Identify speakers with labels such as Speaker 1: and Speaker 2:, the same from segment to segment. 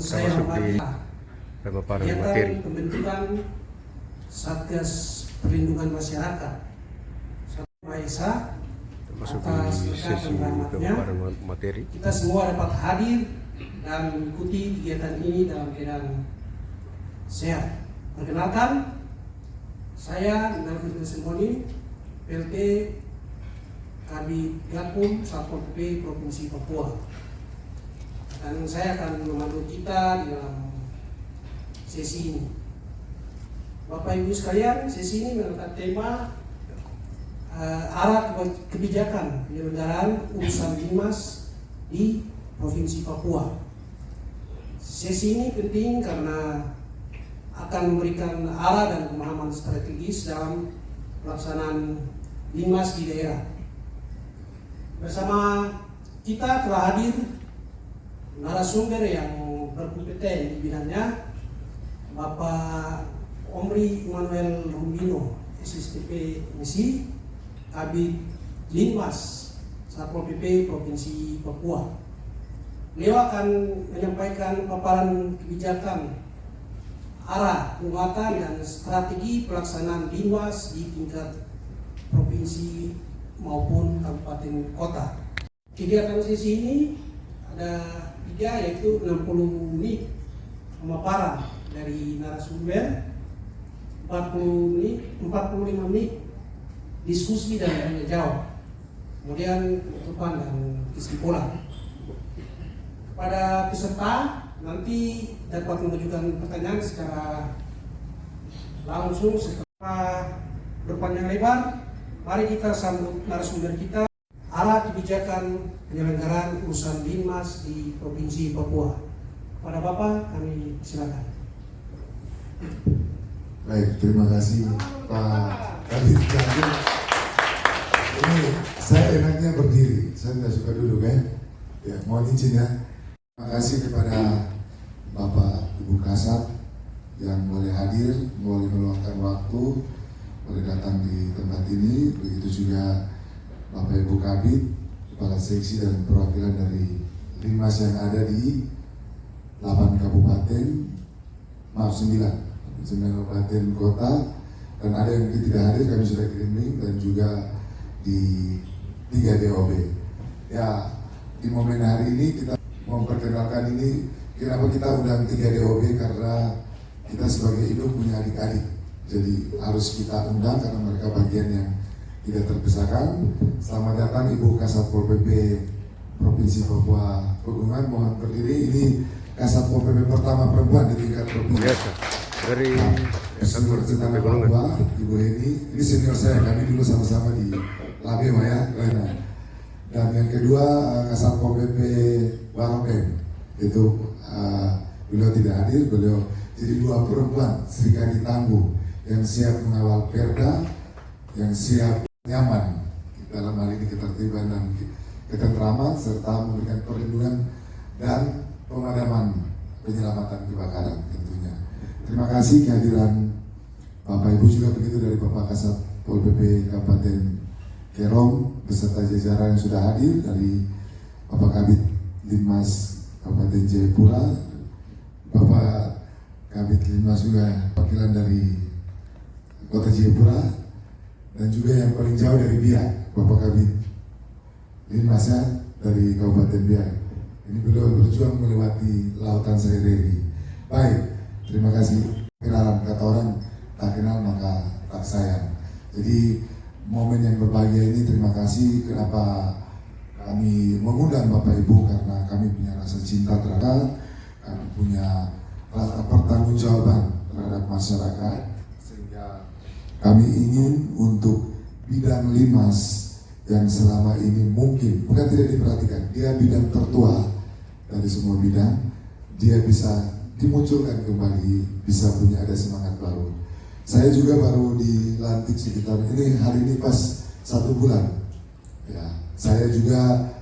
Speaker 1: Saya hormati
Speaker 2: kegiatan
Speaker 1: pembentukan Satgas Perlindungan Masyarakat Maesa atas berkat dan rahmatnya
Speaker 2: materi.
Speaker 1: kita semua dapat hadir dan mengikuti kegiatan ini dalam keadaan sehat. Perkenalkan, saya Nelvin Semoni, PLT Kabid Gakum Satpol PP Provinsi Papua. Dan saya akan memandu kita di dalam sesi ini. Bapak Ibu sekalian, sesi ini mengangkat tema arah kebijakan penyelenggaraan urusan Dimas di Provinsi Papua. Sesi ini penting karena akan memberikan arah dan pemahaman strategis dalam pelaksanaan Dimas di daerah. Bersama kita telah hadir narasumber yang berkompeten di bidangnya, Bapak Omri Manuel Rumbino, SSPP MSI, Kabid Linmas Satpol PP Provinsi Papua. Beliau akan menyampaikan paparan kebijakan, arah, penguatan dan strategi pelaksanaan Linmas di tingkat provinsi maupun kabupaten kota. Kegiatan sesi ini ada 3, yaitu 60 menit pemaparan dari narasumber, 45 menit diskusi dan tanya jawab, kemudian penutupan dan kesimpulan. Kepada peserta nanti dapat mengajukan pertanyaan secara langsung setelah berpanjang lebar. Mari kita sambut narasumber kita, arah kebijakan penyelenggaraan urusan Dimas di Provinsi Papua. Kepada Bapak kami silakan.
Speaker 3: Baik, terima kasih Pak Kabid Gakum. Ini saya enaknya berdiri, saya tidak suka duduk ya. Ya, mohon izin ya. Terima kasih kepada Bapak Ibu Kasat yang boleh hadir, boleh meluangkan waktu, boleh datang di tempat ini. Begitu juga Bapak Ibu Kabid, Kepala Seksi dan perwakilan dari Linmas yang ada di 8 kabupaten, maaf 9 kabupaten kota, dan ada yang tidak hadir kami sudah kirim link, dan juga di 3 DOB. Ya, di momen hari ini kita memperkenalkan ini, kenapa kita undang 3 DOB, karena kita sebagai induk punya adik-adik, jadi harus kita undang karena mereka bagian yang tidak terpisahkan. Selamat datang Ibu Kasatpol PP Provinsi Papua Pegunungan, mohon berdiri. Ini Kasatpol PP pertama perempuan di tingkat provinsi.
Speaker 2: Biasa dari
Speaker 3: Senior kita Papua, Ibu Heni. Ini senior saya, kami dulu sama-sama di Labema ya. Dan yang kedua Kasatpol PP Waropen, itu beliau tidak hadir. Beliau jadi 2 perempuan Serikandi Tangguh yang siap mengawal perda, yang siap nyaman dalam hal ini ketertiban dan ketentraman, serta memberikan perlindungan dan pemadaman penyelamatan kebakaran tentunya. Terima kasih kehadiran Bapak Ibu, juga begitu dari Bapak Kasat Pol PP Kabupaten Kerom beserta jajaran yang sudah hadir, dari Bapak Kabid Linmas Kabupaten Jayapura, Bapak Kabid Linmas juga wakilan dari Kota Jayapura, dan juga yang paling jauh dari Biak, Bapak Kabid Linmasnya dari Kabupaten Biak. Ini beliau berjuang melewati lautan Saireri. Baik, terima kasih. Kenalan, kata orang tak kenal maka tak sayang. Jadi momen yang berbahagia ini, terima kasih. Kenapa kami mengundang Bapak Ibu, karena kami punya rasa cinta terhadap, kami punya rasa pertanggungjawaban terhadap masyarakat, sehingga kami ingin untuk bidang Linmas yang selama ini mungkin bukan tidak diperhatikan, dia bidang tertua dari semua bidang, dia bisa dimunculkan kembali, bisa punya ada semangat baru. Saya juga baru dilantik sekitar ini, hari ini pas 1 bulan. Ya, saya juga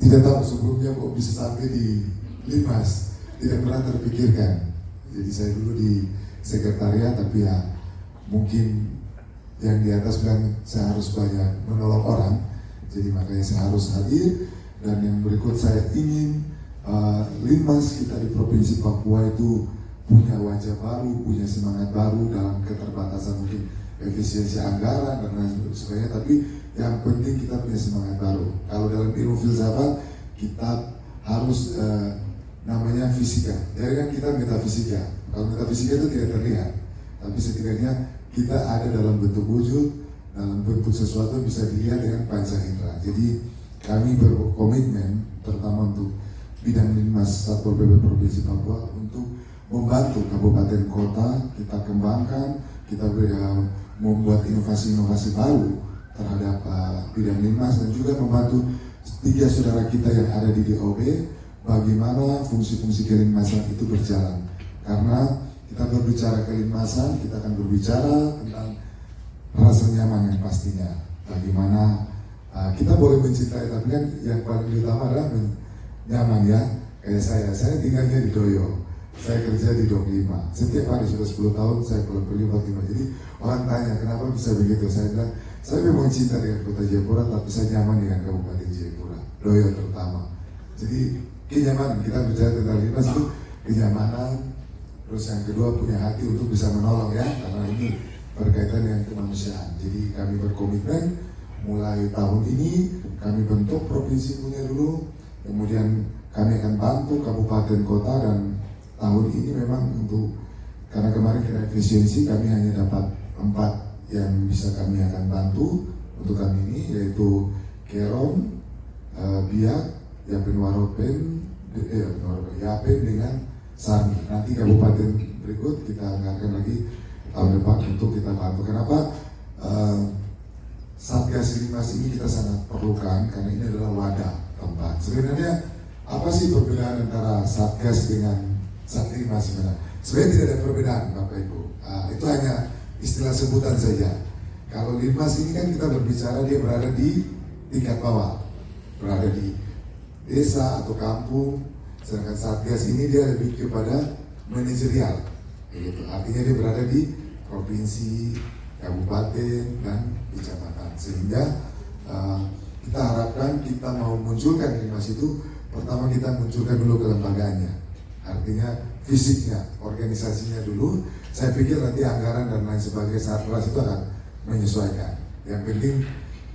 Speaker 3: tidak tahu sebelumnya kok bisa sampai di Linmas, tidak pernah terpikirkan. Jadi saya dulu di sekretariat, tapi ya mungkin yang di atas bilang saya harus banyak menolong orang, jadi makanya saya harus hadir. Dan yang berikut saya ingin Linmas kita di Provinsi Papua itu punya wajah baru, punya semangat baru dalam keterbatasan mungkin efisiensi anggaran dan lain sebagainya, tapi yang penting kita punya semangat baru. Kalau dalam ilmu filsafat kita harus namanya fisika, jadi kan kita metafisika. Kalau metafisika itu tidak terlihat, tapi setidaknya kita ada dalam bentuk wujud, dalam bentuk sesuatu yang bisa dilihat dengan panca indera. Jadi kami berkomitmen terutama untuk bidang Linmas Satpol PP Provinsi Papua untuk membantu kabupaten kota kita kembangkan, kita membuat inovasi-inovasi baru terhadap bidang Linmas dan juga membantu 3 saudara kita yang ada di DOB bagaimana fungsi-fungsi kelinmasan itu berjalan. Karena kita berbicara kelinmasan, kita akan berbicara tentang rasa nyaman yang pastinya. Bagaimana kita boleh mencintai, tapi kan yang paling utama adalah nyaman ya. Kayak saya tinggalnya di Doyo, saya kerja di 25, setiap hari sudah 10 tahun saya pulang pergi 45. Jadi orang tanya kenapa bisa begitu, saya bilang saya memang cinta dengan kota Jayapura, tapi saya nyaman dengan Kabupaten Jayapura, Doyo terutama. Jadi kenyamanan, kita bicara tentang Linmas itu kenyamanan. Terus yang kedua punya hati untuk bisa menolong ya, karena ini berkaitan dengan kemanusiaan. Jadi kami berkomitmen mulai tahun ini kami bentuk provinsi punya dulu, kemudian kami akan bantu kabupaten kota, dan tahun ini memang untuk karena kemarin kena efisiensi kami hanya dapat 4 yang bisa kami akan bantu untuk kami ini, yaitu Keron, Biak, Yapen Waropen, Yapen dengan Sarmi. Nanti kabupaten berikut kita anggarkan lagi tahun depan untuk kita bantu. Kenapa? Satgas Linmas ini kita sangat perlukan karena ini adalah wadah tempat. Sebenarnya apa sih perbedaan antara Satgas dengan Satlinmas sebenarnya? Sebenarnya tidak ada perbedaan Bapak Ibu. Itu hanya istilah sebutan saja. Kalau Linmas ini kan kita berbicara dia berada di tingkat bawah, berada di desa atau kampung, sedangkan Satgas ini dia lebih kepada manajerial, gitu. Artinya dia berada di provinsi, kabupaten, dan kecamatan. Sehingga kita harapkan kita mau munculkan Linmas itu, pertama kita munculkan dulu kelembagaannya, artinya fisiknya, organisasinya dulu. Saya pikir nanti anggaran dan lain sebagainya Satgas itu akan menyesuaikan. Yang penting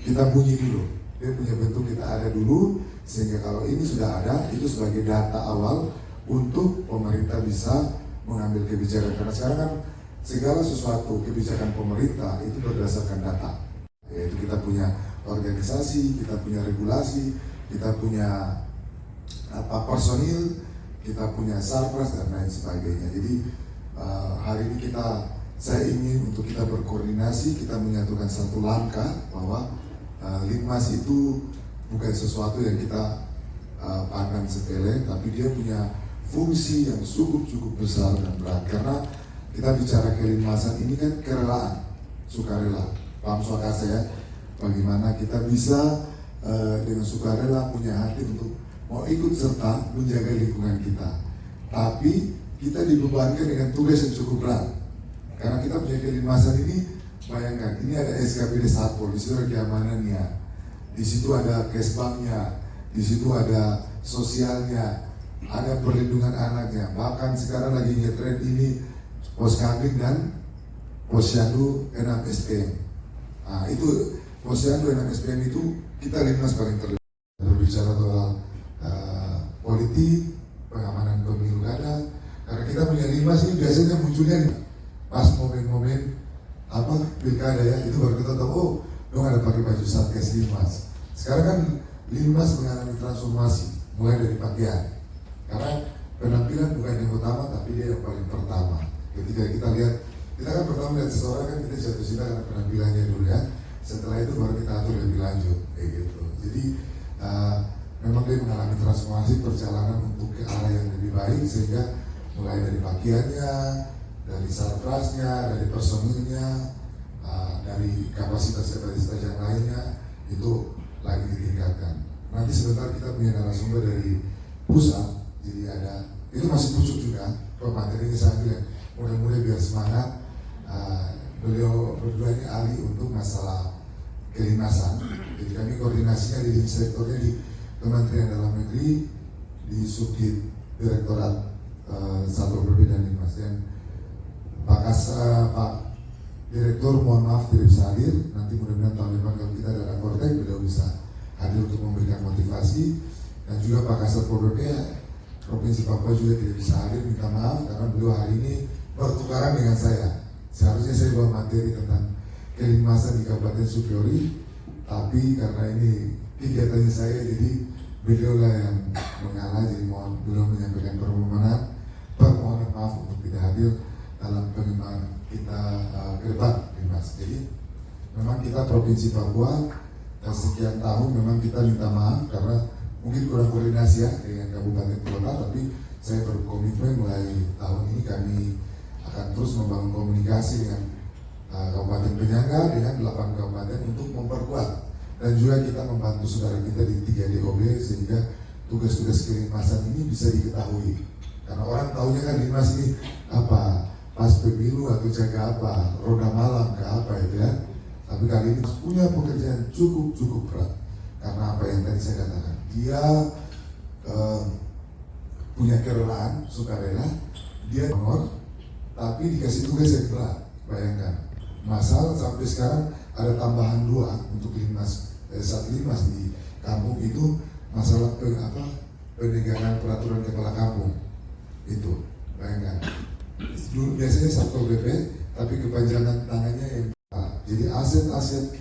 Speaker 3: kita bunyi dulu, dia punya bentuk kita ada dulu, sehingga kalau ini sudah ada, itu sebagai data awal untuk pemerintah bisa mengambil kebijakan. Karena sekarang kan segala sesuatu kebijakan pemerintah itu berdasarkan data, yaitu kita punya organisasi, kita punya regulasi, kita punya personil, kita punya sarpras dan lain sebagainya. Jadi hari ini saya ingin untuk kita berkoordinasi, kita menyatukan satu langkah bahwa Linmas itu bukan sesuatu yang kita pandang sepele, tapi dia punya fungsi yang cukup besar dan berat. Karena kita bicara kelinmasan ini kan kerelaan, sukarela, paham swakasa ya. Bagaimana kita bisa dengan sukarela punya hati untuk mau ikut serta menjaga lingkungan kita. Tapi kita dibebankan dengan tugas yang cukup berat. Karena kita punya kelinmasan ini, bayangkan, ini ada SKPD Satpol, di situ ada keamanannya, di situ ada kesbangnya, di situ ada sosialnya, ada perlindungan anaknya. Bahkan sekarang lagi ngetren ini Poskambing dan Posyandu 6 SPM. Nah, itu Posyandu 6 SPM itu kita Linmas paling terlibat. Berbicara soal politik, pengamanan pemilu kada. Karena kita punya Linmas ini biasanya munculnya pas momen-momen pilkada ya, itu baru kita tahu, oh dong ada pakai baju Satgas Linmas. Sekarang kan Linmas mengalami transformasi mulai dari pakaian, karena penampilan bukan yang utama tapi dia yang paling pertama. Ketika kita lihat, kita kan pertama lihat seseorang kan kita jatuh cinta karena penampilannya dulu ya, setelah itu baru kita atur lebih lanjut kayak gitu. Jadi memang dia mengalami transformasi perjalanan untuk ke arah yang lebih baik, sehingga mulai dari pakaiannya, dari sarprasnya, dari personilnya, dari kapasitas yang lainnya itu lagi ditingkatkan. Nanti sebentar kita punya narasumber dari pusat, jadi ada, itu masih pucuk juga, pemateri ini saya bilang, mudah-mudahan biar semangat. Beliau berdua ini ahli untuk masalah kelinmasan, jadi kami koordinasinya di sektornya di Kementerian Dalam Negeri, di Subdit Direktorat Satpol PP dan Linmas. Dan Pak Direktur mohon maaf tidak bisa hadir. Nanti mudah-mudahan tahun depan kalau kita ada Kortek beliau bisa hadir untuk memberikan motivasi. Dan juga Pak Kasat Pol PP Provinsi Papua juga tidak bisa hadir, minta maaf karena beliau hari ini bertukaran dengan saya. Seharusnya saya bawa materi tentang kelinmasan di Kabupaten Supiori, tapi karena ini kegiatannya saya, jadi beliau lah yang mengalah. Jadi mohon beliau menyampaikan permohonan maaf untuk tidak hadir dalam pengembangan kita ke depan, Mas. Jadi memang kita Provinsi Papua sekian tahun memang kita minta maaf karena mungkin kurang koordinasi ya dengan kabupaten kota, tapi saya berkomitmen mulai tahun ini kami akan terus membangun komunikasi dengan kabupaten penyangga dengan 8 kabupaten untuk memperkuat, dan juga kita membantu saudara kita di 3 DOB sehingga tugas-tugas kelinmasan ini bisa diketahui. Karena orang tahunya kan Linmas ini apa, pas pemilu atau jaga apa, roda malam ke apa itu ya. Tapi kali ini punya pekerjaan cukup berat. Karena apa yang tadi saya katakan, dia punya kerelaan, sukarela, dia honor, tapi dikasih tugas yang berat. Bayangkan, masalah sampai sekarang ada tambahan 2 untuk Satlimas di kampung itu masalah penegakan peraturan kepala kampung itu. Bayangkan, dulu biasanya Satpol PP, tapi kepanjangan tangannya yang jadi aset-aset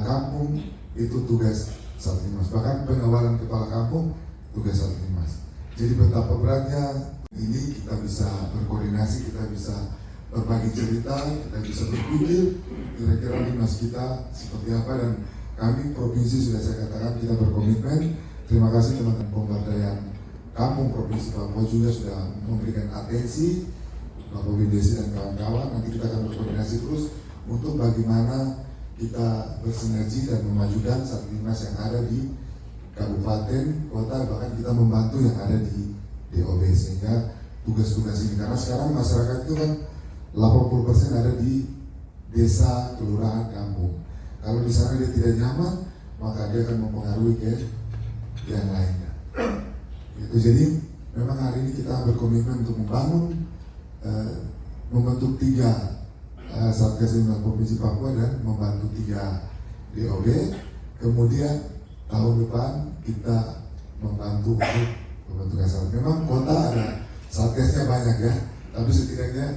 Speaker 3: kampung itu tugas Satlimas, bahkan pengawalan kepala kampung tugas Satlimas. Jadi betapa beratnya ini, kita bisa berkoordinasi, kita bisa berbagi cerita, kita bisa berpikir kira-kira Linmas kita seperti apa, dan kami provinsi sudah saya katakan kita berkomitmen. Terima kasih teman-teman pemberdayaan kampung Provinsi Papua juga sudah memberikan atensi, Bapak Bindesi dan kawan-kawan. Nanti kita akan berkoordinasi terus untuk bagaimana kita bersinergi dan memajukan Satlimas yang ada di kabupaten, kota, bahkan kita membantu yang ada di DOB sehingga tugas-tugas ini, karena sekarang masyarakat itu kan 80% ada di desa, kelurahan, kampung. Kalau di sana dia tidak nyaman, maka dia akan mempengaruhi ke yang lainnya. Itu jadi memang hari ini kita berkomitmen untuk membentuk 3 Satgas Linmas Provinsi Papua dan membantu 3 DOB. Kemudian tahun depan kita membantu untuk pembentukan Satgas. Memang kota ada Satgasnya banyak ya, tapi setidaknya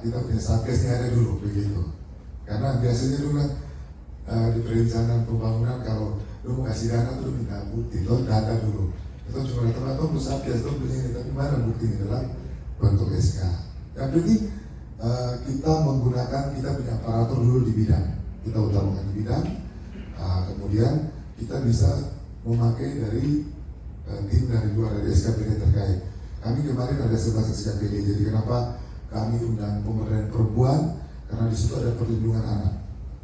Speaker 3: kita punya Satgasnya ada dulu begitu. Karena biasanya dulu kan di perencanaan pembangunan kalau lu mau kasih dana tuh minta bukti, tuh data dulu. Itu cuma datang lu Satgas tuh begini, tapi mana buktinya dalam bentuk SK. Yang penting kita punya aparatur dulu di bidang, kita utamakan di bidang, kemudian kita bisa memakai dari tim dari luar, dari SKPD terkait. Kami kemarin ada 11 SKPD, jadi kenapa kami undang pemberdayaan perempuan, karena di situ ada perlindungan anak.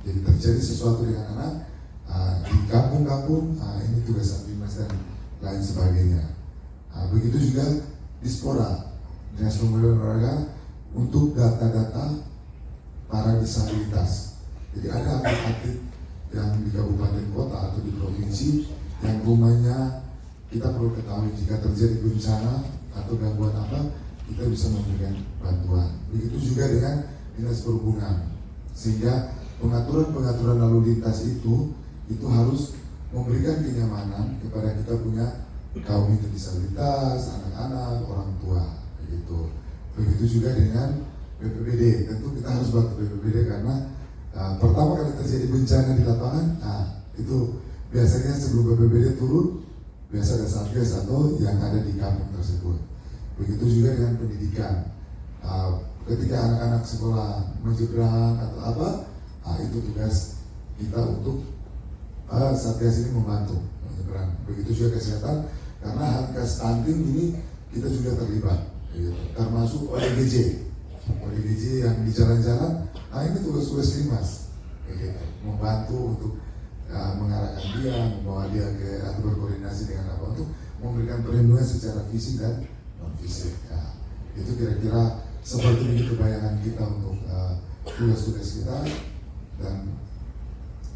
Speaker 3: Jadi terjadi sesuatu dengan anak di kampung-kampung, ini tugas Satlimas dan lain sebagainya. Begitu juga Dispora, Dinas Pemberdayaan Olahraga, untuk data-data para disabilitas. Jadi ada atlet yang di kabupaten kota atau di provinsi yang rumahnya kita perlu ketahui jika terjadi bencana atau gangguan apa, kita bisa memberikan bantuan. Begitu juga dengan Dinas Perhubungan, sehingga pengaturan lalu lintas itu harus memberikan kenyamanan kepada kita punya kaum disabilitas, anak-anak, orang tua, begitu. Begitu juga dengan BPBD. Tentu kita harus bantu BPBD karena pertama kali terjadi bencana di lapangan, itu biasanya sebelum BPBD turun, biasa ada Satgas atau yang ada di kampung tersebut. Begitu juga dengan pendidikan. Ketika anak-anak sekolah menyeberang atau apa, itu tugas kita untuk Satgas ini membantu menyeberang. Begitu juga kesehatan, karena harga stunting ini kita juga terlibat, termasuk ODGJ yang di jalan-jalan. Ini tugas-tugas Linmas, membantu untuk mengarahkan dia, membawa dia ke atau berkoordinasi dengan apa untuk memberikan perlindungan secara fisik dan non fisik. Itu kira-kira seperti itu bayangan kita untuk tugas-tugas kita, dan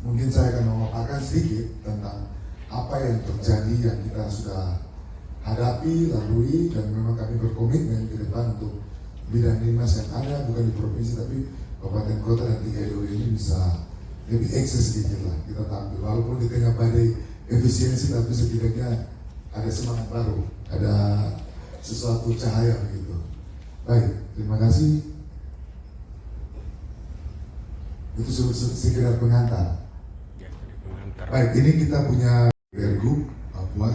Speaker 3: mungkin saya akan memaparkan sedikit tentang apa yang terjadi yang kita sudah hadapi, lalui, dan memang kami berkomitmen ke depan untuk bidang dinas yang ada bukan di provinsi tapi kabupaten kota dan 3 RW ini bisa lebih eksis sedikit lah kita tampil, walaupun di tengah badai efisiensi tapi setidaknya ada semangat baru, ada sesuatu cahaya begitu. Baik, terima kasih. Itu sekedar pengantar. Baik, ini kita punya Pergub Papua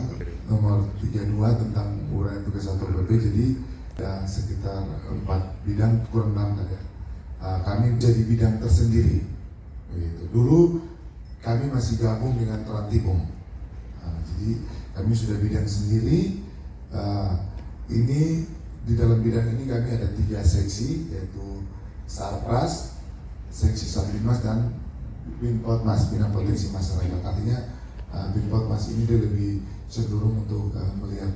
Speaker 3: nomor 32 tentang uraian tugas Satpol PP. Jadi ada sekitar 4 bidang, kurang 6 ada. Kami menjadi bidang tersendiri. Begitu. Dulu kami masih gabung dengan Trantibum. Jadi kami sudah bidang sendiri. Ini di dalam bidang ini kami ada 3 seksi, yaitu Sarpras, seksi Satlimas, dan Binpotmas, Bina Potensi Masyarakat. Artinya Binpotmas ini dia lebih cenderung untuk melihat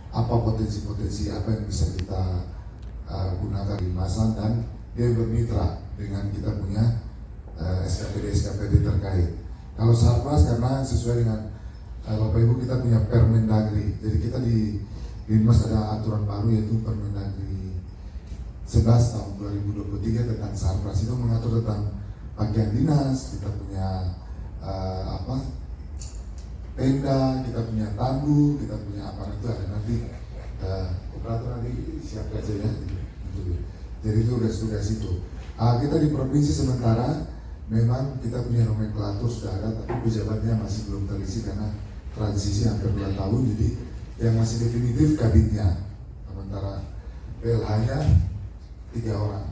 Speaker 3: apa potensi-potensi apa yang bisa kita gunakan di masa, dan dia bermitra dengan kita punya SKPD terkait. Kalau Sarpras karena sesuai dengan Bapak Ibu kita punya Permendagri. Jadi kita di Binmas ada aturan baru yaitu Permendagri 11 tahun 2023 tentang Sarpras. Itu mengatur tentang bagian dinas, kita punya tenda, kita punya tandu, kita punya apa itu ada nanti operator nanti siap aja ya. Jadi itu tugas-tugas itu. Kita di provinsi sementara memang kita punya nomenklatur sudah ada, tapi pejabatnya masih belum terisi karena transisi hampir 2 tahun. Jadi yang masih definitif kabinnya, sementara PLH-nya 3 orang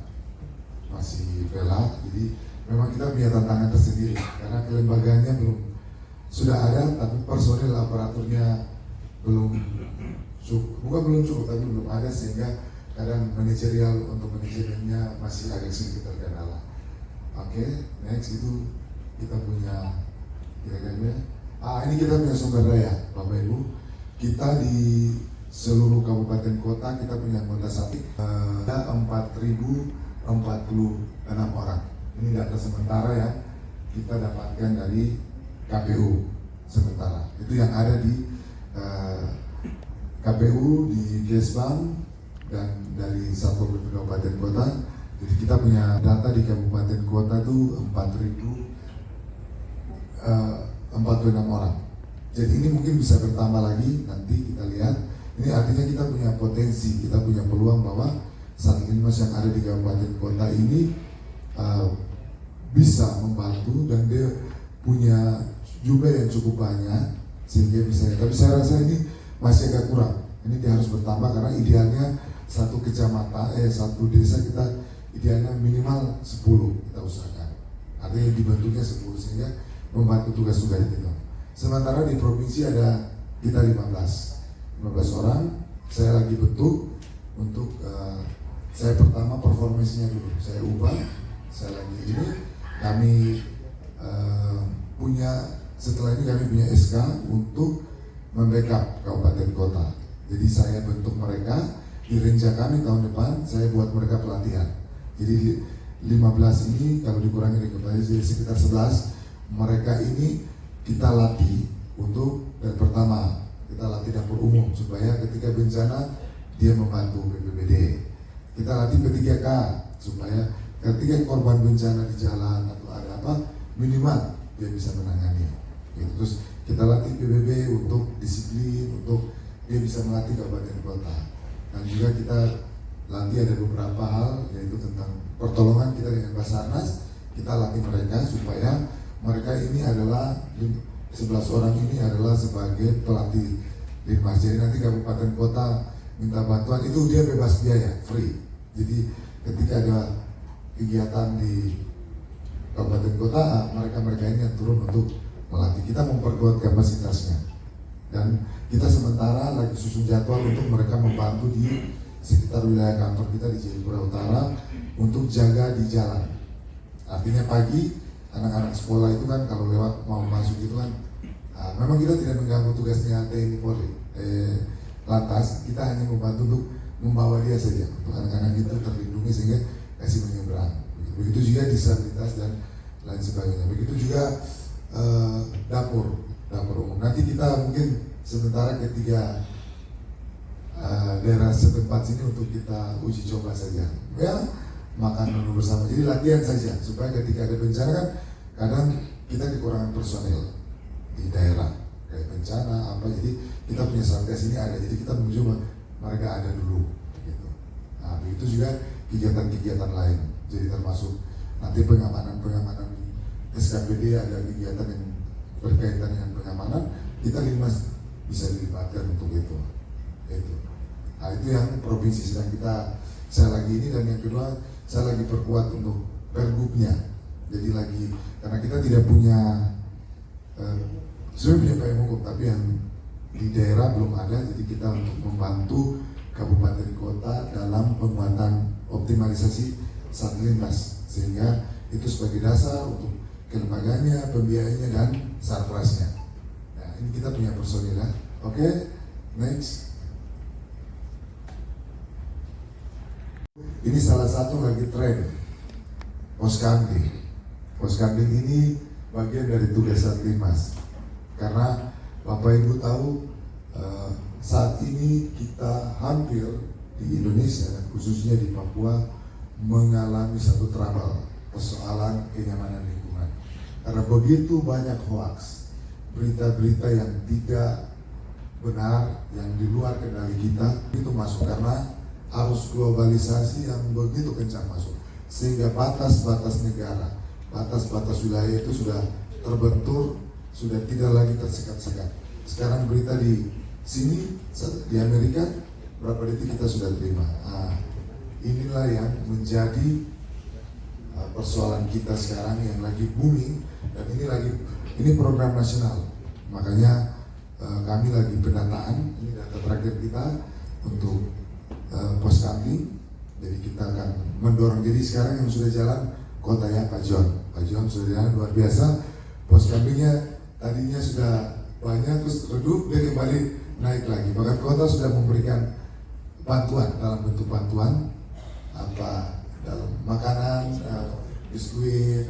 Speaker 3: masih PLH. Jadi memang kita punya tantangan tersendiri karena kelembagaannya belum sudah ada, tapi personil aparaturnya belum cukup, bukan belum cukup tapi belum ada, sehingga kadang manajerial untuk manajemennya masih agak sedikit terkendala. Oke, next itu kita punya kira-kira ini kita punya sumber daya Bapak Ibu. Kita di seluruh kabupaten kota kita punya anggota Satpol ada 4.046 orang. Ini data sementara ya kita dapatkan dari KPU sementara. Itu yang ada di KPU, di Kesbang, dan dari Satpol PP Kabupaten Kota. Jadi kita punya data di kabupaten kota itu 4.046 orang. Jadi ini mungkin bisa bertambah lagi, nanti kita lihat. Ini artinya kita punya potensi, kita punya peluang bahwa Satlimas yang ada di kabupaten kota ini bisa membantu, dan dia punya jumlah yang cukup banyak sehingga bisa. Tapi saya rasa ini masih agak kurang. Ini dia harus bertambah karena idealnya satu kecamatan, satu desa kita idealnya minimal 10 kita usahakan. Artinya dibentuknya 10 sehingga membantu tugas-tugas itu. Sementara di provinsi ada kita 15 orang. Saya lagi bentuk untuk saya pertama performasinya dulu. Saya ubah. Saya lagi ini kami punya, setelah ini kami punya SK untuk membackup kabupaten kota. Jadi saya bentuk mereka di renca kami tahun depan, saya buat mereka pelatihan. Jadi 15 ini kalau dikurangi dari kepala jadi sekitar 11. Mereka ini kita latih untuk, dan pertama kita latih dapur umum supaya ketika bencana dia membantu BPBD. Kita latih P3K supaya ketika korban bencana di jalan atau ada apa, minimal dia bisa menangani. Gitu. Terus kita latih PBB untuk disiplin, untuk dia bisa melatih kabupaten kota. Dan juga kita latih ada beberapa hal, yaitu tentang pertolongan kita dengan Basarnas. Kita latih mereka supaya mereka ini adalah 11 orang ini adalah sebagai pelatih Linmas. Jadi nanti kabupaten kota minta bantuan itu dia bebas biaya, free. Jadi ketika ada kegiatan di kabupaten kota, mereka ini yang turun untuk melatih. Kita memperkuat kapasitasnya, dan kita sementara lagi susun jadwal untuk mereka membantu di sekitar wilayah kantor kita di Jayapura Utara untuk jaga di jalan. Artinya pagi anak-anak sekolah itu kan kalau lewat mau masuk itu kan memang kita tidak mengganggu tugasnya TNI Polri, lantas kita hanya membantu untuk membawa dia saja untuk anak-anak itu terlindungi sehingga kasih menyeberang. Begitu juga disabilitas dan lain sebagainya. Begitu juga dapur umum. Nanti kita mungkin sementara ketiga daerah setempat sini untuk kita uji coba saja. Ya, makan menu bersama. Jadi latihan saja supaya ketika ada bencana kan kadang kita kekurangan personel di daerah kayak bencana apa, jadi kita punya satgas ini ada, jadi kita mencoba mereka ada dulu gitu. Nah begitu juga kegiatan-kegiatan lain, jadi termasuk nanti pengamanan SKPD ada kegiatan yang berkaitan dengan pengamanan, kita Linmas bisa dilibatkan untuk itu. Nah itu yang provinsi sedang saya lagi ini, dan yang kedua saya lagi perkuat untuk pergubnya. Jadi lagi karena kita tidak punya sudah punya payung hukum, tapi yang di daerah belum ada, jadi kita untuk membantu kabupaten kota dalam penguatan optimalisasi Satlintas, sehingga itu sebagai dasar untuk kelembagaannya, pembiayaannya dan sarprasnya. Nah ini kita punya personil ya. Oke, next. Ini salah satu lagi tren Poskambing. Poskambing ini bagian dari tugas Satlinmas. Karena Bapak Ibu tahu saat ini kita hampir di Indonesia dan khususnya di Papua mengalami satu trouble persoalan kenyamanan lingkungan. Karena begitu banyak hoax, berita-berita yang tidak benar, yang di luar kendali kita itu masuk karena arus globalisasi yang begitu kencang masuk, sehingga batas-batas negara, batas-batas wilayah itu sudah terbentur, sudah tidak lagi tersekat-sekat. Sekarang berita di sini di Amerika berapa detik kita sudah terima. Nah, inilah yang menjadi persoalan kita sekarang yang lagi booming, dan ini program nasional. Makanya kami lagi pendataan, ini data terakhir kita untuk Poskambing. Jadi kita akan mendorong. Jadi sekarang yang sudah jalan kotanya Pak John sudah jalan luar biasa. Poskambingnya tadinya sudah banyak, terus redup, dia kembali naik lagi. Bahkan kota sudah memberikan bantuan dalam bentuk bantuan apa dalam makanan, biskuit.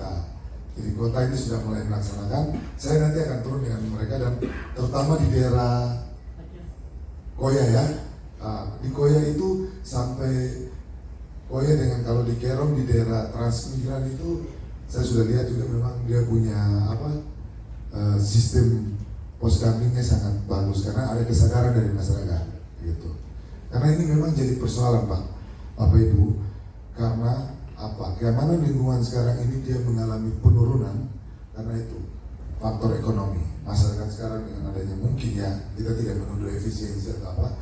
Speaker 3: Jadi kota ini sudah mulai melaksanakan. Saya nanti akan turun dengan mereka, dan terutama di daerah Koya ya. Di Koya itu sampai Koya dengan kalau di Kerom di daerah Transmigran itu saya sudah lihat juga memang dia punya sistem Poskambingnya sangat bagus karena ada kesadaran dari masyarakat gitu. Karena ini memang jadi persoalan Bapak Ibu, karena keamanan lingkungan sekarang ini dia mengalami penurunan karena itu faktor ekonomi. Masyarakat sekarang dengan adanya mungkin ya, kita tidak menuduh efisiensi atau apa,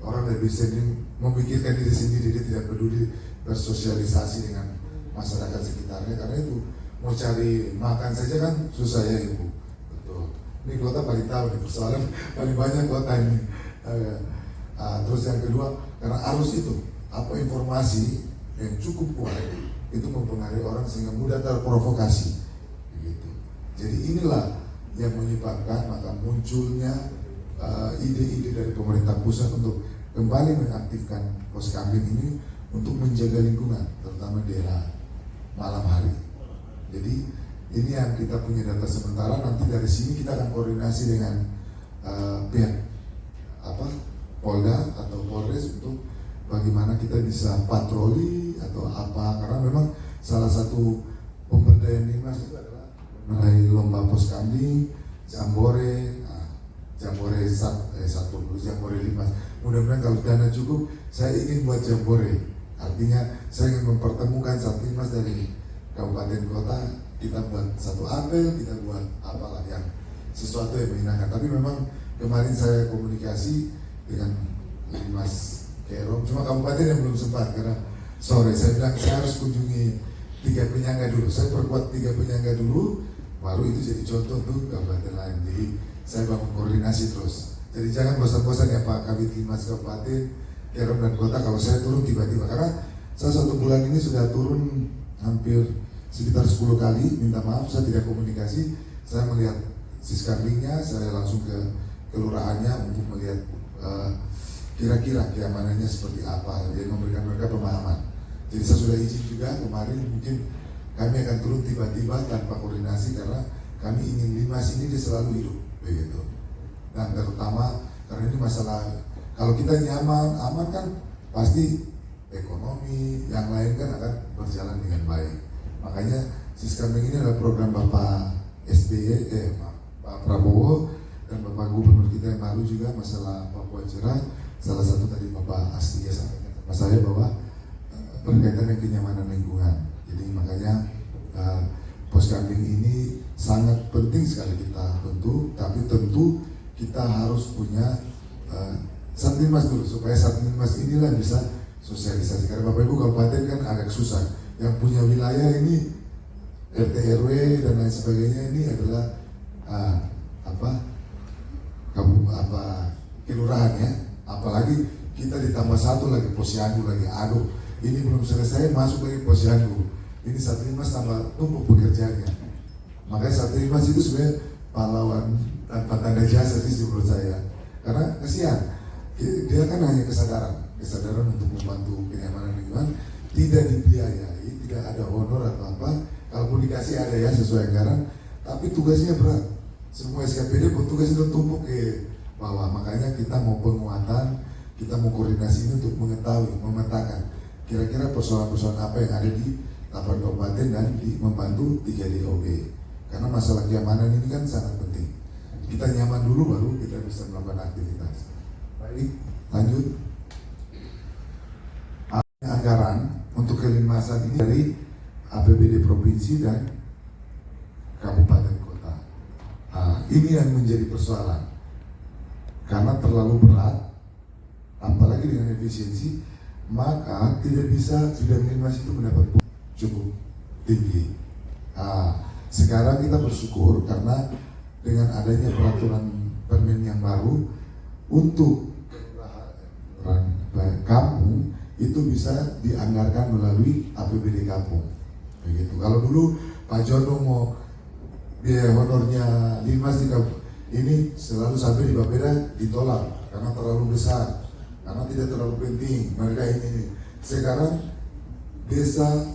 Speaker 3: orang lebih sering memikirkan diri sendiri, dia tidak peduli bersosialisasi dengan masyarakat sekitarnya. Karena itu mau cari makan saja kan susah ya Ibu. Betul. Ini kota paling tahu nih persoalan paling banyak kota ini. Terus yang kedua, karena arus itu informasi yang cukup kuat itu mempengaruhi orang sehingga mudah terprovokasi. Gitu. Jadi inilah yang menyebabkan maka munculnya ide-ide dari pemerintah pusat untuk kembali mengaktifkan Poskambing ini untuk menjaga lingkungan, terutama daerah malam hari. Jadi ini yang kita punya data sementara. Nanti dari sini kita akan koordinasi dengan pihak Polda atau Polres untuk bagaimana kita bisa patroli atau apa, karena memang salah satu pemberdayaan Linmas itu adalah meraih lomba Poskambing, Jambore, Jambore Jambore Linmas. Mudah-mudahan kalau dana cukup, saya ingin buat Jambore. Artinya saya ingin mempertemukan Satlinmas dari kabupaten kota, kita buat satu apel, kita buat apalah yang sesuatu yang menyenangkan. Tapi memang kemarin saya komunikasi dengan Linmas Kerom, cuma kabupaten yang belum sempat karena sore saya bilang saya harus kunjungi 3 penyangga dulu. Saya perkuat 3 penyangga dulu, baru itu jadi contoh tuh kabupaten lain. Jadi saya bangun koordinasi terus. Jadi jangan bosan-bosan ya Pak Kabid Linmas Kabupaten, Kerom dan Kota kalau saya turun tiba-tiba. Karena saya 1 bulan ini sudah turun hampir sekitar 10 kali. Minta maaf saya tidak komunikasi. Saya melihat Siskambingnya, saya langsung ke kelurahannya untuk melihat kira-kira keamanannya seperti apa. Jadi memberikan mereka pemahaman. Jadi saya sudah izin juga kemarin, mungkin kami akan turun tiba-tiba tanpa koordinasi karena kami ingin Linmas ini dia selalu hidup begitu. Dan terutama karena ini masalah Kalau kita nyaman, aman kan pasti ekonomi yang lain kan akan berjalan dengan baik. Makanya Siskambing ini adalah program Bapak SBY, Pak Prabowo dan Bapak Gubernur kita yang baru juga masalah Papua Cerah. Salah satu tadi Bapak Astia sampaikan sama saya bahwa berkaitan dengan kenyamanan lingkungan. Jadi makanya Poskambing ini sangat penting sekali kita bentuk, tapi tentu kita harus punya Satlinmas dulu supaya Satlinmas inilah bisa sosialisasi. Karena Bapak Ibu kabupaten kan agak susah. Yang punya wilayah ini RT RW dan lain sebagainya ini adalah kelurahan ya. Apalagi kita ditambah satu lagi Posyandu lagi. Aduh, ini belum selesai masuk lagi Posyandu. Ini Satlinmas tambah tumpuk pekerjaannya. Makanya Satlinmas itu sebenarnya pahlawan tanpa tanda jasa sih menurut saya. Karena kasihan, dia kan hanya kesadaran untuk membantu kenyamanan lingkungan, tidak dibiayai, tidak ada honor atau apa. Kalaupun dikasih ada ya sesuai anggaran, tapi tugasnya berat. Semua SKPD petugas itu tumpuk ke bawah. Makanya kita mau penguatan, kita mau koordinasi ini untuk mengetahui, memetakan kira-kira persoalan-persoalan apa yang ada di 8 kabupaten dan membantu 3 DOB. Karena masalah keamanan ini kan sangat penting. Kita nyaman dulu baru kita bisa melakukan aktivitas. Baik, lanjut. Anggaran untuk kelinmasan ini dari APBD provinsi dan kabupaten kota. Ini yang menjadi persoalan. Karena terlalu berat, apalagi dengan efisiensi, maka tidak bisa bidang linmas itu mendapat cukup tinggi. Sekarang kita bersyukur karena dengan adanya peraturan permen yang baru untuk kampung itu bisa dianggarkan melalui APBD kampung. Begitu. Kalau dulu Pak Jono mau biaya honornya Linmas ini selalu sampai di Bapeda ditolak karena terlalu besar, karena tidak terlalu penting mereka ini. Sekarang desa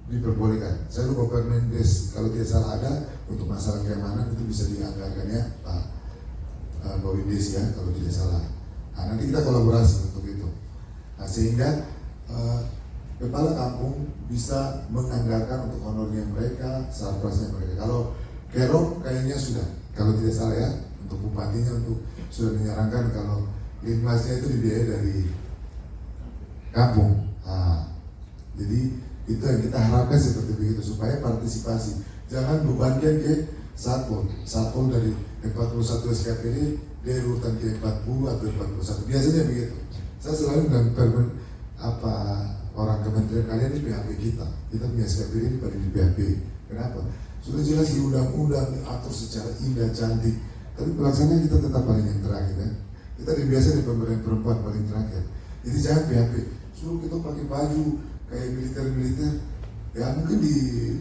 Speaker 3: diperbolehkan. Saya lupa permen des kalau tidak salah ada untuk masalah keamanan itu bisa dianggarkan ya Pak Bawindes ya kalau tidak salah. Nanti kita kolaborasi untuk itu. Sehingga kepala kampung bisa menganggarkan untuk honornya mereka, sarprasnya mereka. Kalau Kerong kayaknya sudah, kalau tidak salah ya, untuk bupatinya untuk sudah menyarankan kalau linmasnya itu dibiayai dari kampung. Jadi itu yang kita harapkan seperti begitu supaya partisipasi. Jangan bebankan ke satpol dari 41 SKPD dia urutan ke 40 atau 41. Biasanya begitu. Saya selalu bilang orang kementerian kalian ini PHP kita punya SKPD ini paling di PHP. Kenapa? Sudah jelas di undang-undang diatur secara indah cantik, tapi pelaksanaan kita tetap paling yang terakhir kan. Kita biasa di pemberian perempuan paling terakhir. Jadi jangan PHP. Suruh kita pakai baju kayak militer, ya mungkin di